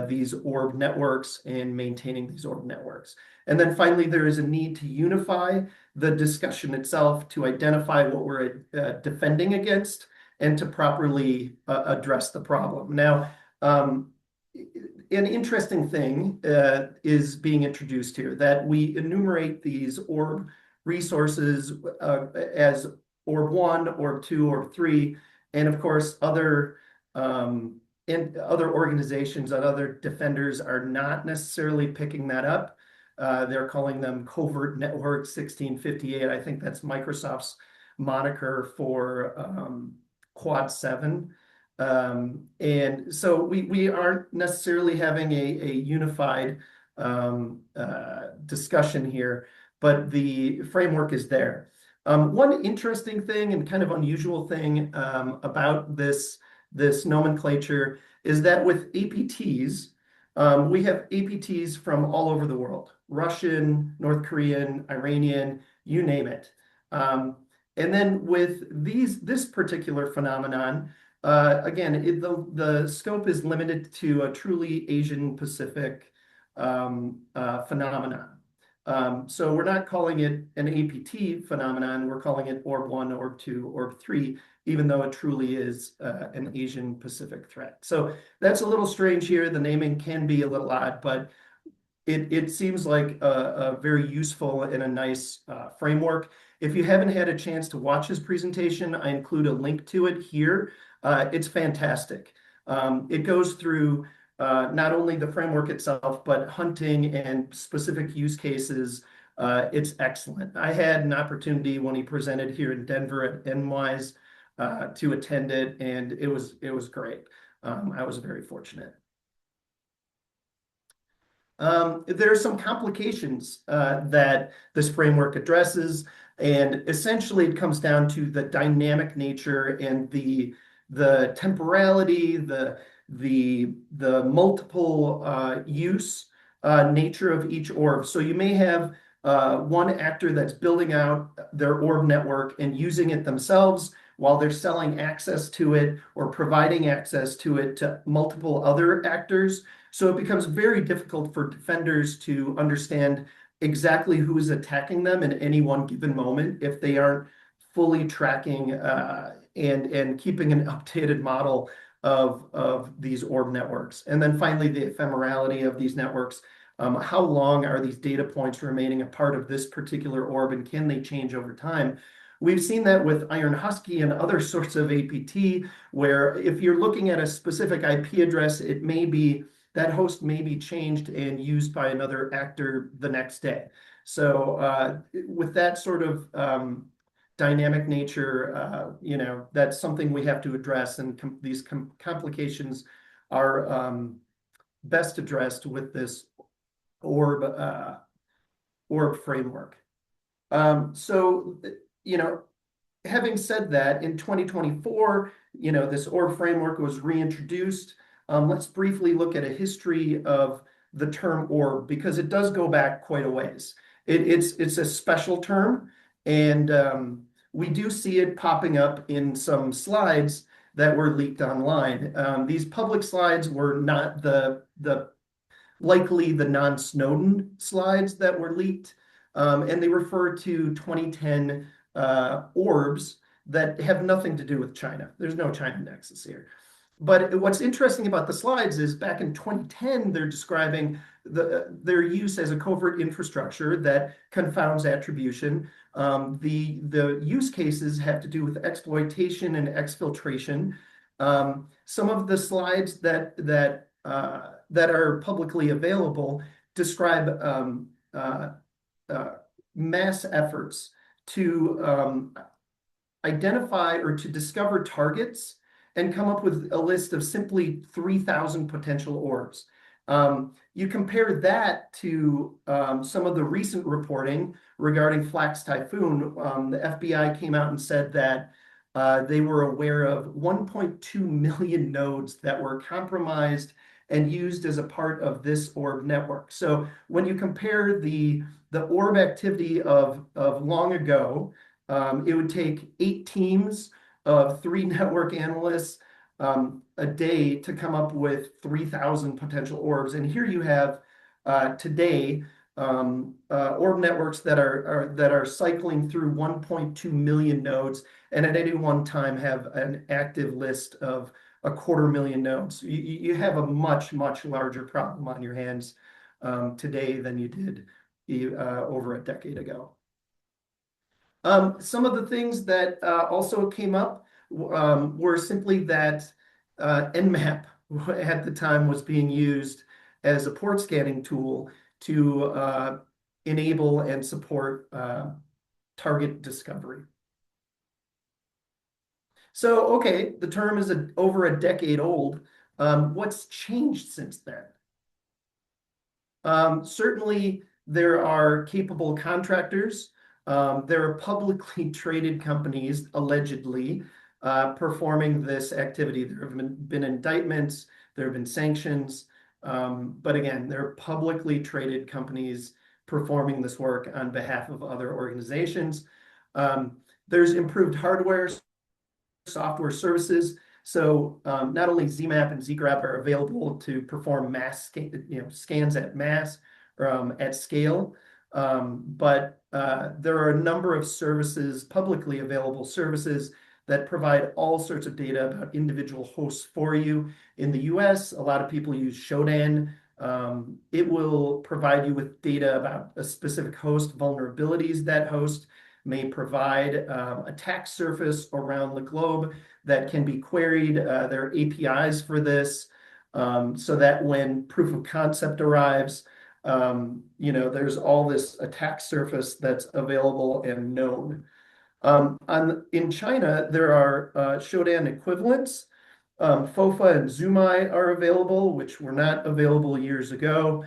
these orb networks and maintaining these orb networks. And then finally, there is a need to unify the discussion itself to identify what we're defending against and to properly address the problem. Now, an interesting thing is being introduced here, that we enumerate these orb resources as orb 1, orb 2, orb 3, and of course other organizations and other defenders are not necessarily picking that up. They're calling them covert network 1658. I think that's Microsoft's moniker for Quad 7. And so we aren't necessarily having a unified discussion here, but the framework is there. One interesting thing and kind of unusual thing about this nomenclature is that with APTs, we have APTs from all over the world: Russian, North Korean, Iranian, you name it. And then with this particular phenomenon, again, the scope is limited to a truly Asian Pacific phenomenon. So we're not calling it an APT phenomenon, we're calling it Orb 1, Orb 2, Orb 3, even though it truly is an Asian Pacific threat. So that's a little strange here. The naming can be a little odd, but it seems like a very useful and a nice framework. If you haven't had a chance to watch his presentation, I include a link to it here. It's fantastic. It goes through not only the framework itself, but hunting and specific use cases. It's excellent. I had an opportunity when he presented here in Denver at NWISE to attend it, and it was great. I was very fortunate. There are some complications that this framework addresses, and essentially it comes down to the dynamic nature and the temporality, the multiple use nature of each orb. So you may have one actor that's building out their orb network and using it themselves while they're selling access to it or providing access to it to multiple other actors. So it becomes very difficult for defenders to understand exactly who is attacking them in any one given moment if they aren't fully tracking and keeping an updated model of these orb networks. And then finally, the ephemerality of these networks. How long are these data points remaining a part of this particular orb, and can they change over time? We've seen that with Iron Husky and other sorts of APT, where if you're looking at a specific IP address, it may be that host may be changed and used by another actor the next day. So with that sort of dynamic nature, that's something we have to address, and these complications are best addressed with this orb framework. So having said that, in 2024, this orb framework was reintroduced. Let's briefly look at a history of the term orb, because it does go back quite a ways. It's a special term, and we do see it popping up in some slides that were leaked online. These public slides were not likely the non-Snowden slides that were leaked, and they refer to 2010 orbs that have nothing to do with China. There's no China nexus here. But what's interesting about the slides is back in 2010, they're describing their use as a covert infrastructure that confounds attribution. The use cases have to do with exploitation and exfiltration. Some of the slides that are publicly available describe mass efforts to identify or to discover targets and come up with a list of simply 3,000 potential orbs. You compare that to some of the recent reporting regarding Flax Typhoon. The FBI came out and said that they were aware of 1.2 million nodes that were compromised and used as a part of this orb network. So when you compare the orb activity of long ago, it would take 8 teams of 3 network analysts a day to come up with 3,000 potential orbs. And here you have today orb networks that are cycling through 1.2 million nodes, and at any one time have an active list of 250,000 nodes. You have a much larger problem on your hands today than you did over a decade ago. Some of the things that also came up were simply that Nmap at the time was being used as a port scanning tool to enable and support target discovery. So, okay, the term is over a decade old. What's changed since then? Certainly, there are capable contractors. There are publicly traded companies, allegedly, performing this activity. There have been indictments, there have been sanctions, but again, there are publicly traded companies performing this work on behalf of other organizations. There's improved hardware, software services. So not only ZMAP and ZGraph are available to perform mass scans at scale, but there are a number of services, publicly available services, that provide all sorts of data about individual hosts for you. In the US, a lot of people use Shodan. It will provide you with data about a specific host, vulnerabilities that host may provide, attack surface around the globe that can be queried. There are APIs for this, so that when proof of concept arrives, there's all this attack surface that's available and known. In China, there are Shodan equivalents. FOFA and Zumai are available, which were not available years ago.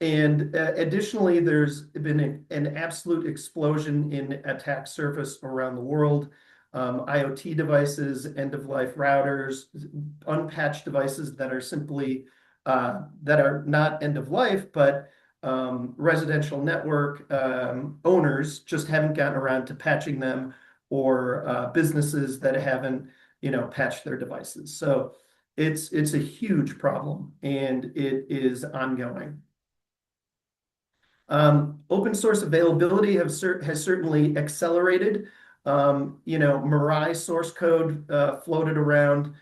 Additionally, there's been an absolute explosion in attack surface around the world. IoT devices, end-of-life routers, unpatched devices that are simply that are not end-of-life, but residential network owners just haven't gotten around to patching them, or businesses that haven't, patched their devices. So it's a huge problem, and it is ongoing. Open source availability has certainly accelerated. Mirai source code floated around.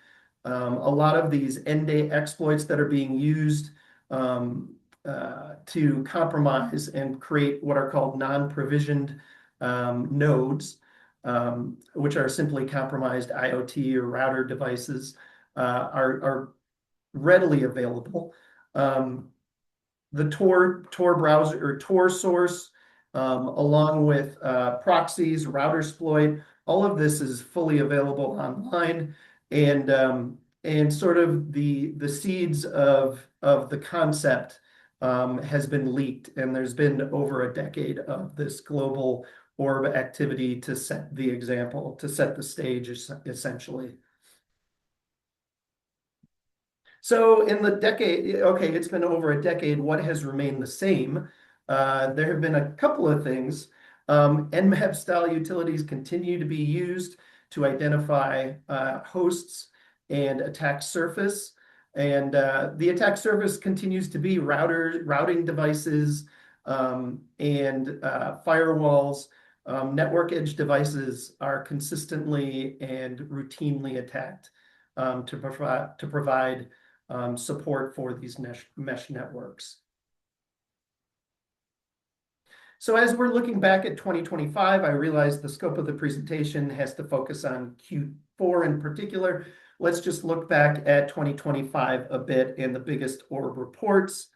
A lot of these end-day exploits that are being used to compromise and create what are called non-provisioned nodes, which are simply compromised IoT or router devices, are readily available. The Tor browser or Tor source, along with proxies, router exploit, all of this is fully available online, and sort of the seeds of the concept has been leaked, and there's been over a decade of this global orb activity to set the example, to set the stage, essentially. So in the decade, okay, it's been over a decade, what has remained the same? There have been a couple of things. Nmap style utilities continue to be used to identify hosts and attack surface. And the attack surface continues to be routing devices, and firewalls. Network edge devices are consistently and routinely attacked to provide support for these mesh networks. So as we're looking back at 2025, I realize the scope of the presentation has to focus on Q4 in particular. Let's just look back at 2025 a bit and the biggest orb reports.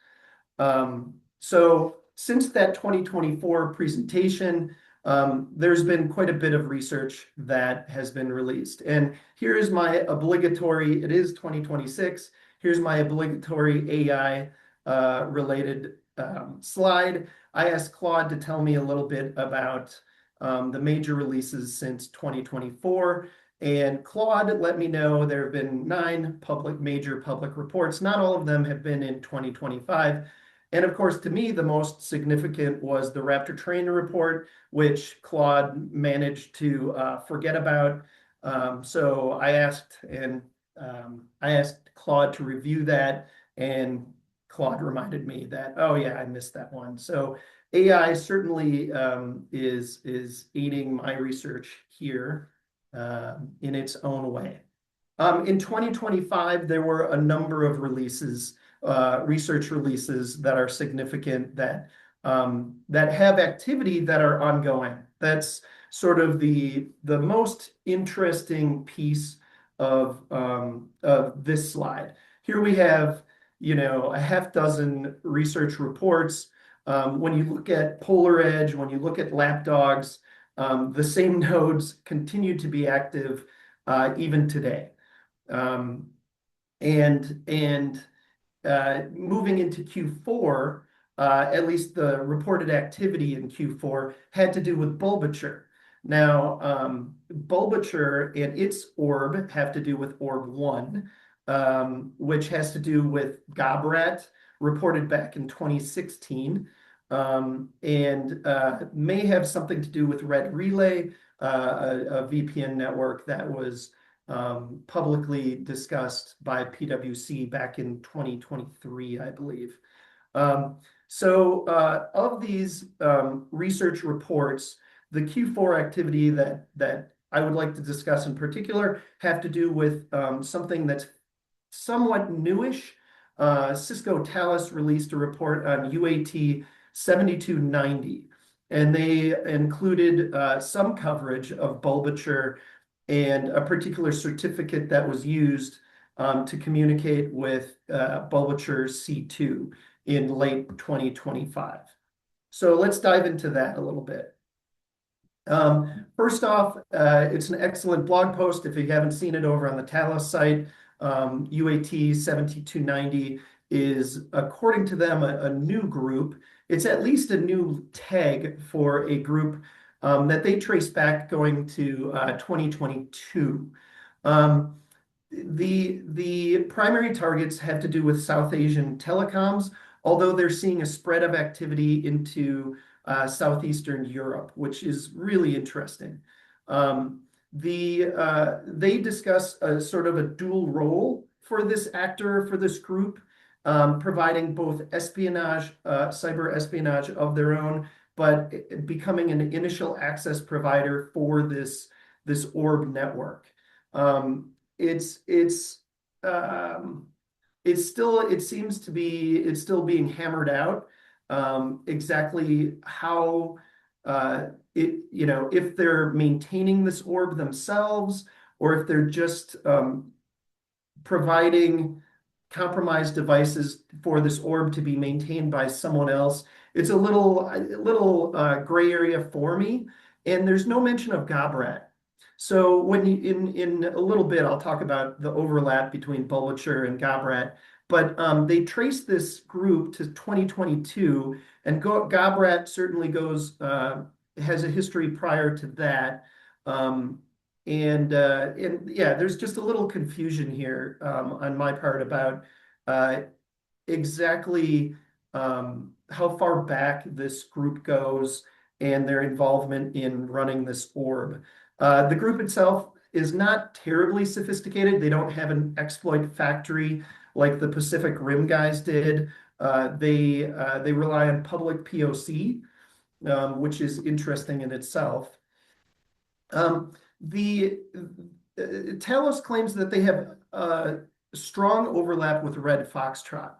So since that 2024 presentation, there's been quite a bit of research that has been released. And here is my obligatory, it is 2026, here's my obligatory AI related slide. I asked Claude to tell me a little bit about the major releases since 2024. And Claude let me know there have been 9 major public reports. Not all of them have been in 2025. And of course, to me, the most significant was the Raptor Trainer report, which Claude managed to forget about. So I asked Claude to review that, and Claude reminded me that, oh yeah, I missed that one. So AI certainly is aiding my research here in its own way. In 2025, there were a number of releases, research releases that are significant, that have activity that are ongoing. That's sort of the most interesting piece of this slide. Here we have, a half dozen research reports. When you look at Polar Edge, when you look at Lapdogs, the same nodes continue to be active even today. Moving into Q4, at least the reported activity in Q4 had to do with Bulbature. Now, Bulbature and its orb have to do with Orb 1, which has to do with Gobrat, reported back in 2016, and may have something to do with Red Relay, a VPN network that was publicly discussed by PwC back in 2023, I believe. So of these research reports, the Q4 activity that I would like to discuss in particular have to do with something that's somewhat newish. Cisco Talos released a report on UAT 7290, and they included some coverage of Bulbature and a particular certificate that was used to communicate with Bulbature C2 in late 2025. So let's dive into that a little bit. First off, it's an excellent blog post if you haven't seen it over on the Talos site. UAT 7290 is according to them, a new group. It's at least a new tag for a group that they trace back going to 2022. The primary targets have to do with South Asian telecoms, although they're seeing a spread of activity into Southeastern Europe, which is really interesting. They discuss a sort of a dual role for this actor, for this group, providing both espionage, cyber espionage of their own, but becoming an initial access provider for this orb network. It's still being hammered out exactly how if they're maintaining this orb themselves, or if they're just providing compromised devices for this orb to be maintained by someone else. It's a little gray area for me, and there's no mention of GobRat. So when in a little bit, I'll talk about the overlap between Bulbature and GobRat, but they trace this group to 2022, and GobRat certainly has a history prior to that. And yeah, there's just a little confusion here on my part about exactly how far back this group goes and their involvement in running this orb. The group itself is not terribly sophisticated. They don't have an exploit factory like the Pacific Rim guys did. They rely on public POC, which is interesting in itself. Talos claims that they have strong overlap with Red Foxtrot.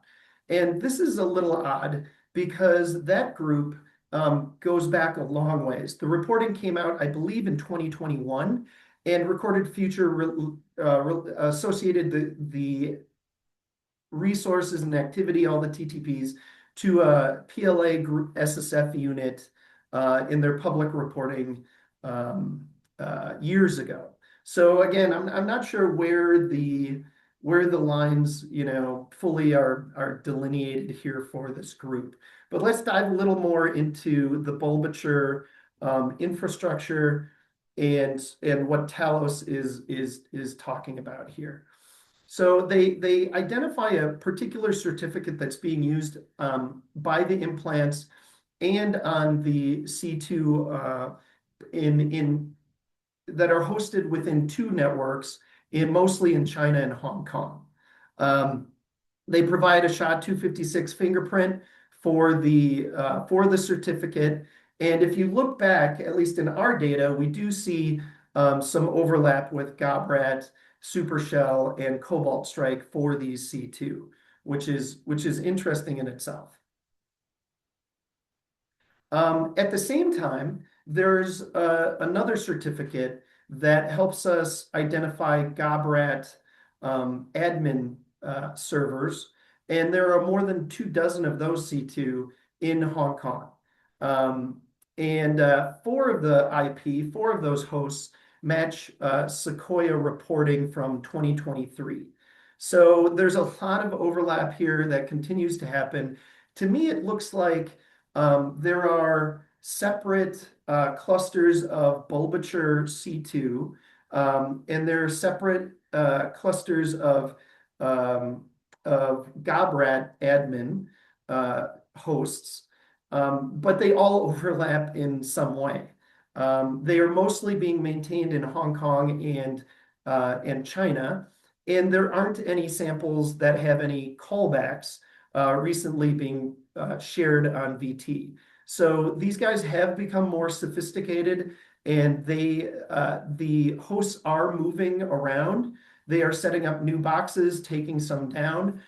And this is a little odd because that group goes back a long ways. The reporting came out, I believe, in 2021 and recorded future associated the resources and activity, all the TTPs, to a PLA group SSF unit in their public reporting years ago. So again, I'm not sure where the lines fully are delineated here for this group. But let's dive a little more into the Bulbature infrastructure and what Talos is talking about here. So they identify a particular certificate that's being used by the implants and on the C2 that are hosted within two networks, mostly in China and Hong Kong. They provide a SHA-256 fingerprint for the certificate, and if you look back, at least in our data, we do see some overlap with GobRat, Supershell, and Cobalt Strike for these C2, which is interesting in itself. At the same time, there's another certificate that helps us identify GobRat admin servers, and there are more than 24 of those C2 in Hong Kong. And 4 of those hosts match Sequoia reporting from 2023. So there's a lot of overlap here that continues to happen. To me, it looks like there are separate clusters of Bulbature C2, and there are separate clusters of GobRat admin hosts, but they all overlap in some way. They are mostly being maintained in Hong Kong and China, and there aren't any samples that have any callbacks recently being shared on VT. So these guys have become more sophisticated, and the hosts are moving around. They are setting up new boxes, taking some down.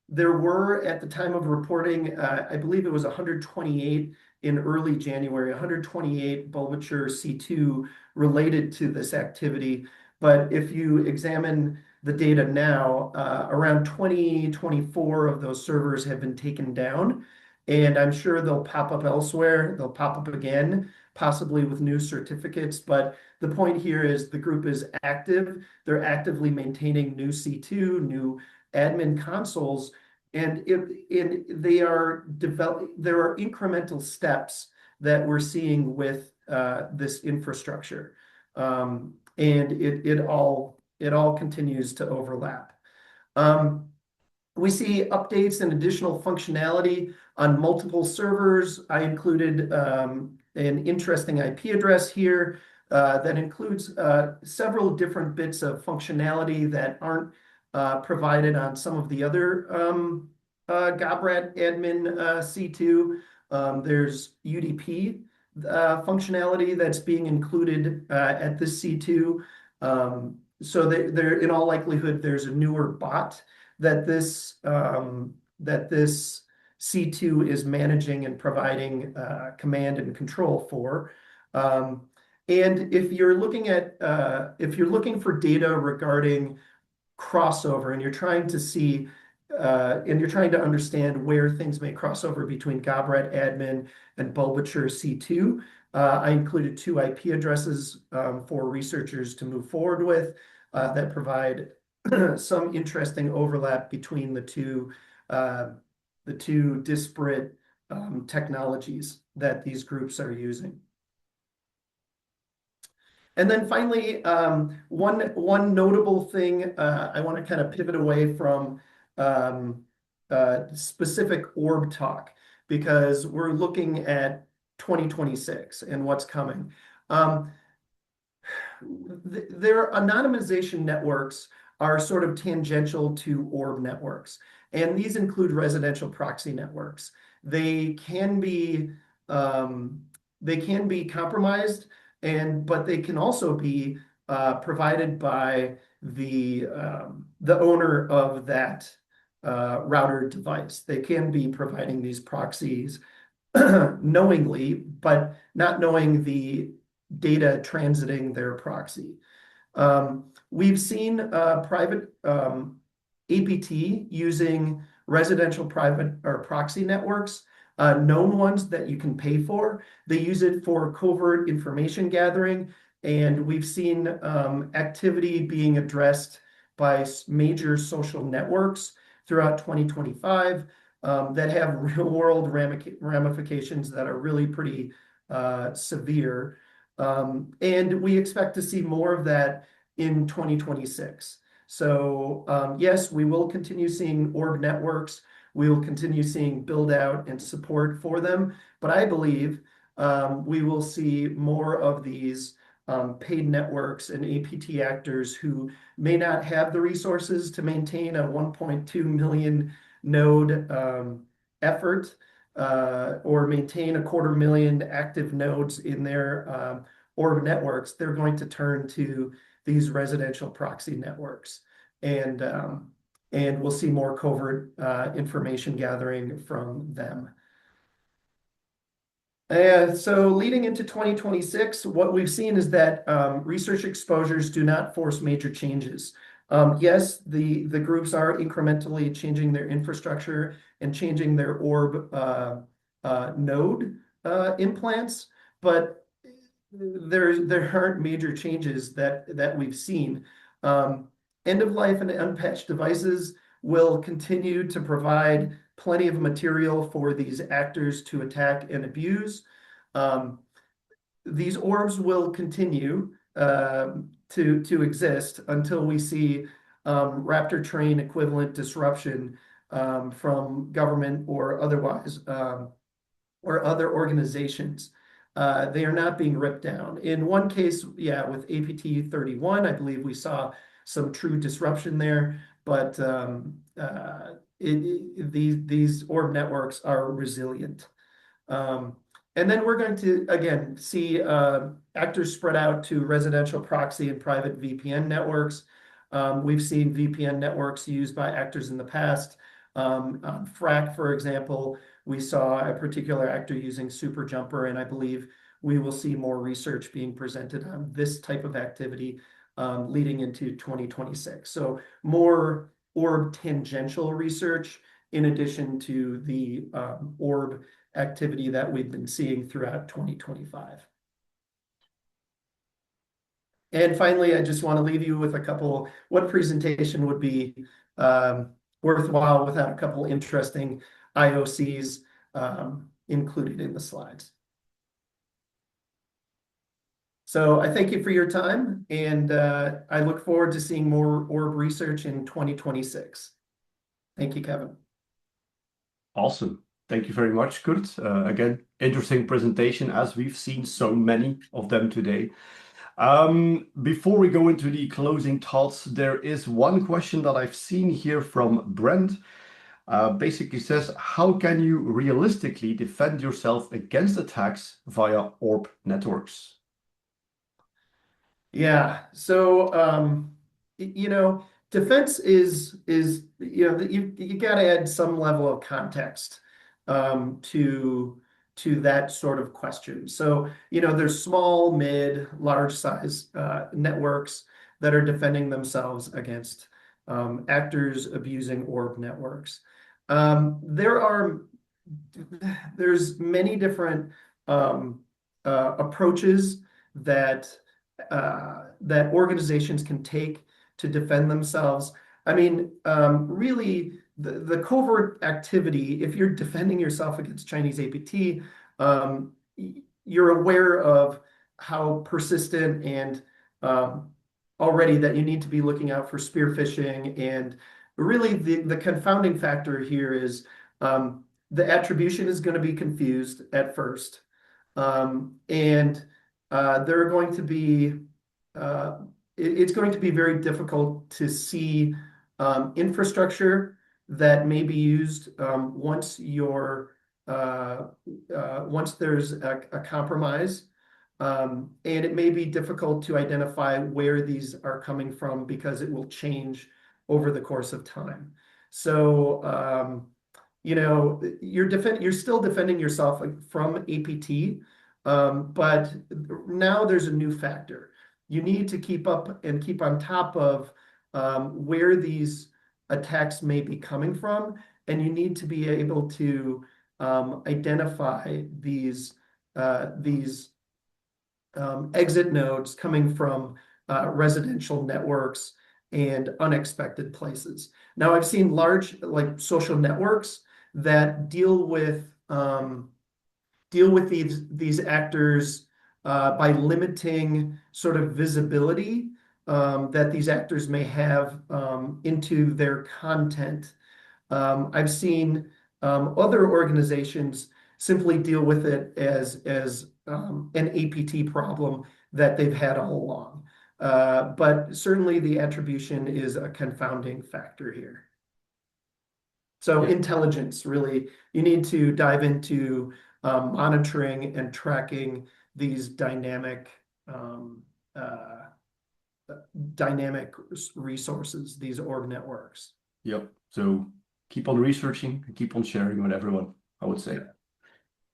There were, at the time of reporting, I believe it was 128 in early January, 128 Bulbature C2 related to this activity. But if you examine the data now, around 24 of those servers have been taken down, and I'm sure they'll pop up elsewhere. They'll pop up again, possibly with new certificates. But the point here is the group is active. They're actively maintaining new C2, new admin consoles, there are incremental steps that we're seeing with this infrastructure, and it all continues to overlap. We see updates and additional functionality on multiple servers. I included an interesting IP address here that includes several different bits of functionality that aren't provided on some of the other GOBRAT admin C2. There's UDP functionality that's being included at this C2. So there, in all likelihood, there's a newer bot that this C2 is managing and providing command and control for. And if you're looking for data regarding crossover, and you're trying to see and you're trying to understand where things may cross over between GOBRAT admin and Bulbature C2, I included 2 IP addresses for researchers to move forward with that provide some interesting overlap between the two disparate technologies that these groups are using. And then finally, one notable thing, I want to kind of pivot away from specific orb talk, because we're looking at 2026 and what's coming. Their anonymization networks are sort of tangential to orb networks, and these include residential proxy networks. They can be compromised, but they can also be provided by the owner of that router device. They can be providing these proxies knowingly, but not knowing the data transiting their proxy. We've seen private APT using residential private or proxy networks, known ones that you can pay for. They use it for covert information gathering, and we've seen activity being addressed by major social networks throughout 2025 that have real-world ramifications that are really pretty severe. And we expect to see more of that in 2026. So yes, we will continue seeing orb networks. We will continue seeing build out and support for them. But I believe we will see more of these paid networks and APT actors who may not have the resources to maintain a 1.2 million node effort or maintain 250,000 active nodes in their orb networks. They're going to turn to these residential proxy networks, and we'll see more covert information gathering from them. So leading into 2026, what we've seen is that research exposures do not force major changes. Yes, the groups are incrementally changing their infrastructure and changing their orb node implants, but there aren't major changes that we've seen. End of life and unpatched devices will continue to provide plenty of material for these actors to attack and abuse. These orbs will continue to exist until we see Raptor train equivalent disruption from government or otherwise, or other organizations. They are not being ripped down. In one case, yeah, with APT 31, I believe we saw some true disruption there, but these orb networks are resilient. And then we're going to, again, see actors spread out to residential proxy and private VPN networks. We've seen VPN networks used by actors in the past. On FRAC, for example, we saw a particular actor using SuperJumper, and I believe we will see more research being presented on this type of activity leading into 2026. So more orb tangential research in addition to the orb activity that we've been seeing throughout 2025. And finally, I just want to leave you with a couple, what presentation would be worthwhile without a couple interesting IOCs included in the slides. So I thank you for your time, and I look forward to seeing more orb research in 2026. Thank you, Kevin. Awesome. Thank you very much, Kurt. Again, interesting presentation, as we've seen so many of them today. Before we go into the closing thoughts, there is one question that I've seen here from Brent. Basically says, how can you realistically defend yourself against attacks via orb networks? Yeah, so defense is you got to add some level of context to that sort of question. So there's small, mid, large size networks that are defending themselves against actors abusing orb networks. There's many different approaches that organizations can take to defend themselves. I mean, really, the covert activity, if you're defending yourself against Chinese APT, you're aware of how persistent and already that you need to be looking out for spear phishing. And really, the confounding factor here is the attribution is going to be confused at first. And there are going to be it's going to be very difficult to see infrastructure that may be used once there's a compromise, and it may be difficult to identify where these are coming from because it will change over the course of time. So you're still defending yourself from APT. But now there's a new factor. You need to keep up and keep on top of where these attacks may be coming from, and you need to be able to identify these exit nodes coming from residential networks and unexpected places. Now, I've seen large, like social networks that deal with these actors by limiting sort of visibility that these actors may have into their content. I've seen other organizations simply deal with it as an APT problem that they've had all along. But certainly the attribution is a confounding factor here. So intelligence, really, you need to dive into monitoring and tracking these dynamic resources, these org networks. Yep. So keep on researching and keep on sharing with everyone, I would say.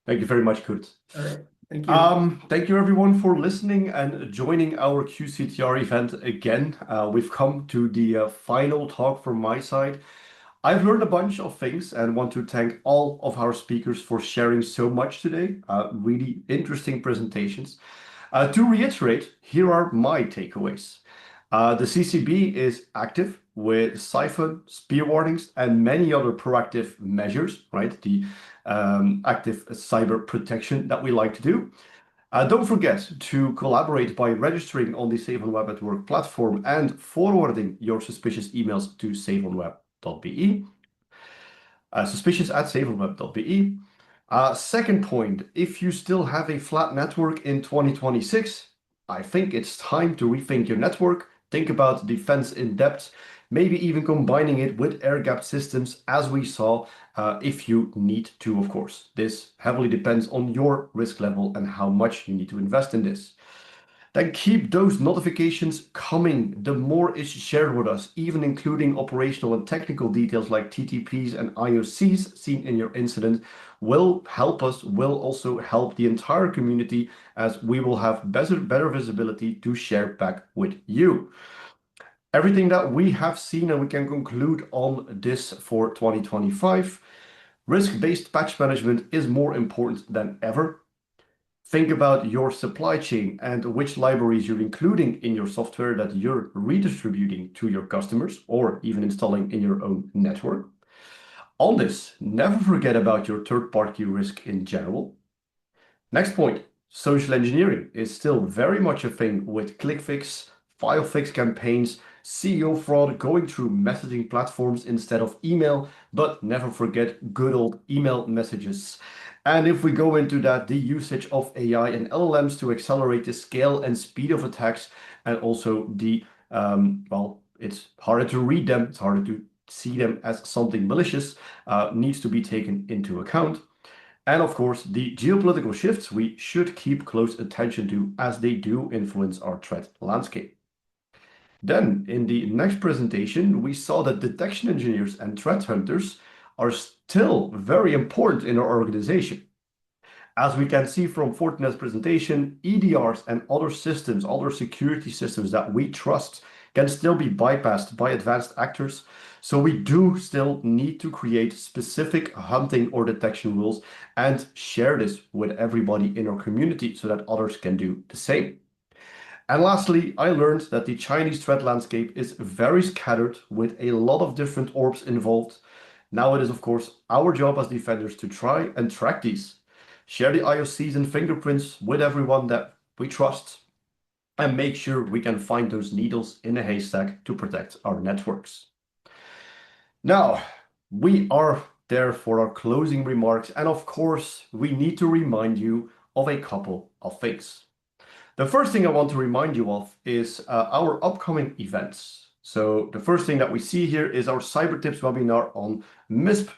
Thank you very much, Kurt. All right. Thank you. Thank you everyone for listening and joining our QCTR event again. We've come to the final talk from my side. I've learned a bunch of things and want to thank all of our speakers for sharing so much today. Really interesting presentations. To reiterate, here are my takeaways. The CCB is active with siphon, spear warnings, and many other proactive measures, right? The active cyber protection that we like to do. Don't forget to collaborate by registering on the Safe on Web at Work platform and forwarding your suspicious emails to safeonweb.be. Suspicious@safeonweb.be. Second point, if you still have a flat network in 2026, I think it's time to rethink your network. Think about defense in depth, maybe even combining it with air-gapped systems as we saw, if you need to, of course. This heavily depends on your risk level and how much you need to invest in this. Then keep those notifications coming. The more is shared with us, even including operational and technical details like TTPs and IOCs seen in your incident, will help us, will also help the entire community, as we will have better visibility to share back with you. Everything that we have seen, and we can conclude on this for 2025, risk-based patch management is more important than ever. Think about your supply chain and which libraries you're including in your software that you're redistributing to your customers or even installing in your own network. On this, never forget about your third-party risk in general. Next point, social engineering is still very much a thing with click fix, file fix campaigns, CEO fraud going through messaging platforms instead of email, but never forget good old email messages. And if we go into that, the usage of AI and LLMs to accelerate the scale and speed of attacks, and also the, well, it's harder to read them, it's harder to see them as something malicious, needs to be taken into account. And of course, the geopolitical shifts we should keep close attention to as they do influence our threat landscape. Then, in the next presentation, we saw that detection engineers and threat hunters are still very important in our organization. As we can see from Fortinet's presentation, EDRs and other systems, other security systems that we trust can still be bypassed by advanced actors. So we do still need to create specific hunting or detection rules and share this with everybody in our community so that others can do the same. And lastly, I learned that the Chinese threat landscape is very scattered with a lot of different orbs involved. Now it is, of course, our job as defenders to try and track these, share the IOCs and fingerprints with everyone that we trust, and make sure we can find those needles in a haystack to protect our networks. Now, we are there for our closing remarks, and of course, we need to remind you of a couple of things. The first thing I want to remind you of is our upcoming events. So the first thing that we see here is our Cyber Tips webinar on MISP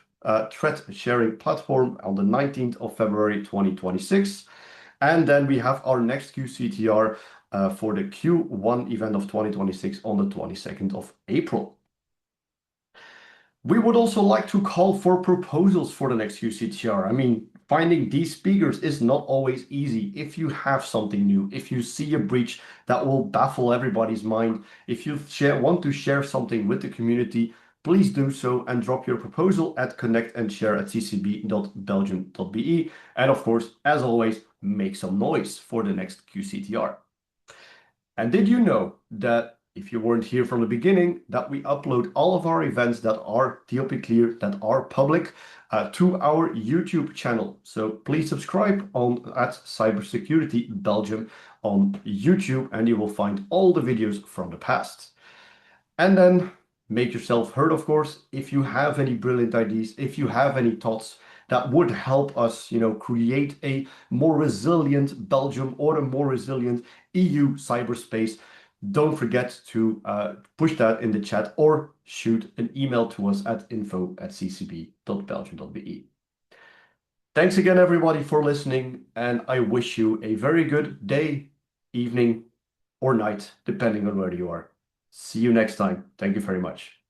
threat sharing platform on the 19th of February 2026. And then we have our next QCTR for the Q1 event of 2026 on the 22nd of April. We would also like to call for proposals for the next QCTR. I mean, finding these speakers is not always easy. If you have something new, if you see a breach that will baffle everybody's mind, if you want to share something with the community, please do so and drop your proposal at connectandshare@ccb.belgium.be. And of course, as always, make some noise for the next QCTR. And did you know that if you weren't here from the beginning, that we upload all of our events that are DLP clear, that are public, to our YouTube channel. So please subscribe at Cybersecurity Belgium on YouTube, and you will find all the videos from the past. And then make yourself heard, of course. If you have any brilliant ideas, if you have any thoughts that would help us, create a more resilient Belgium or a more resilient EU cyberspace, don't forget to push that in the chat or shoot an email to us at info@ccb.belgium.be. Thanks again, everybody, for listening, and I wish you a very good day, evening, or night, depending on where you are. See you next time. Thank you very much.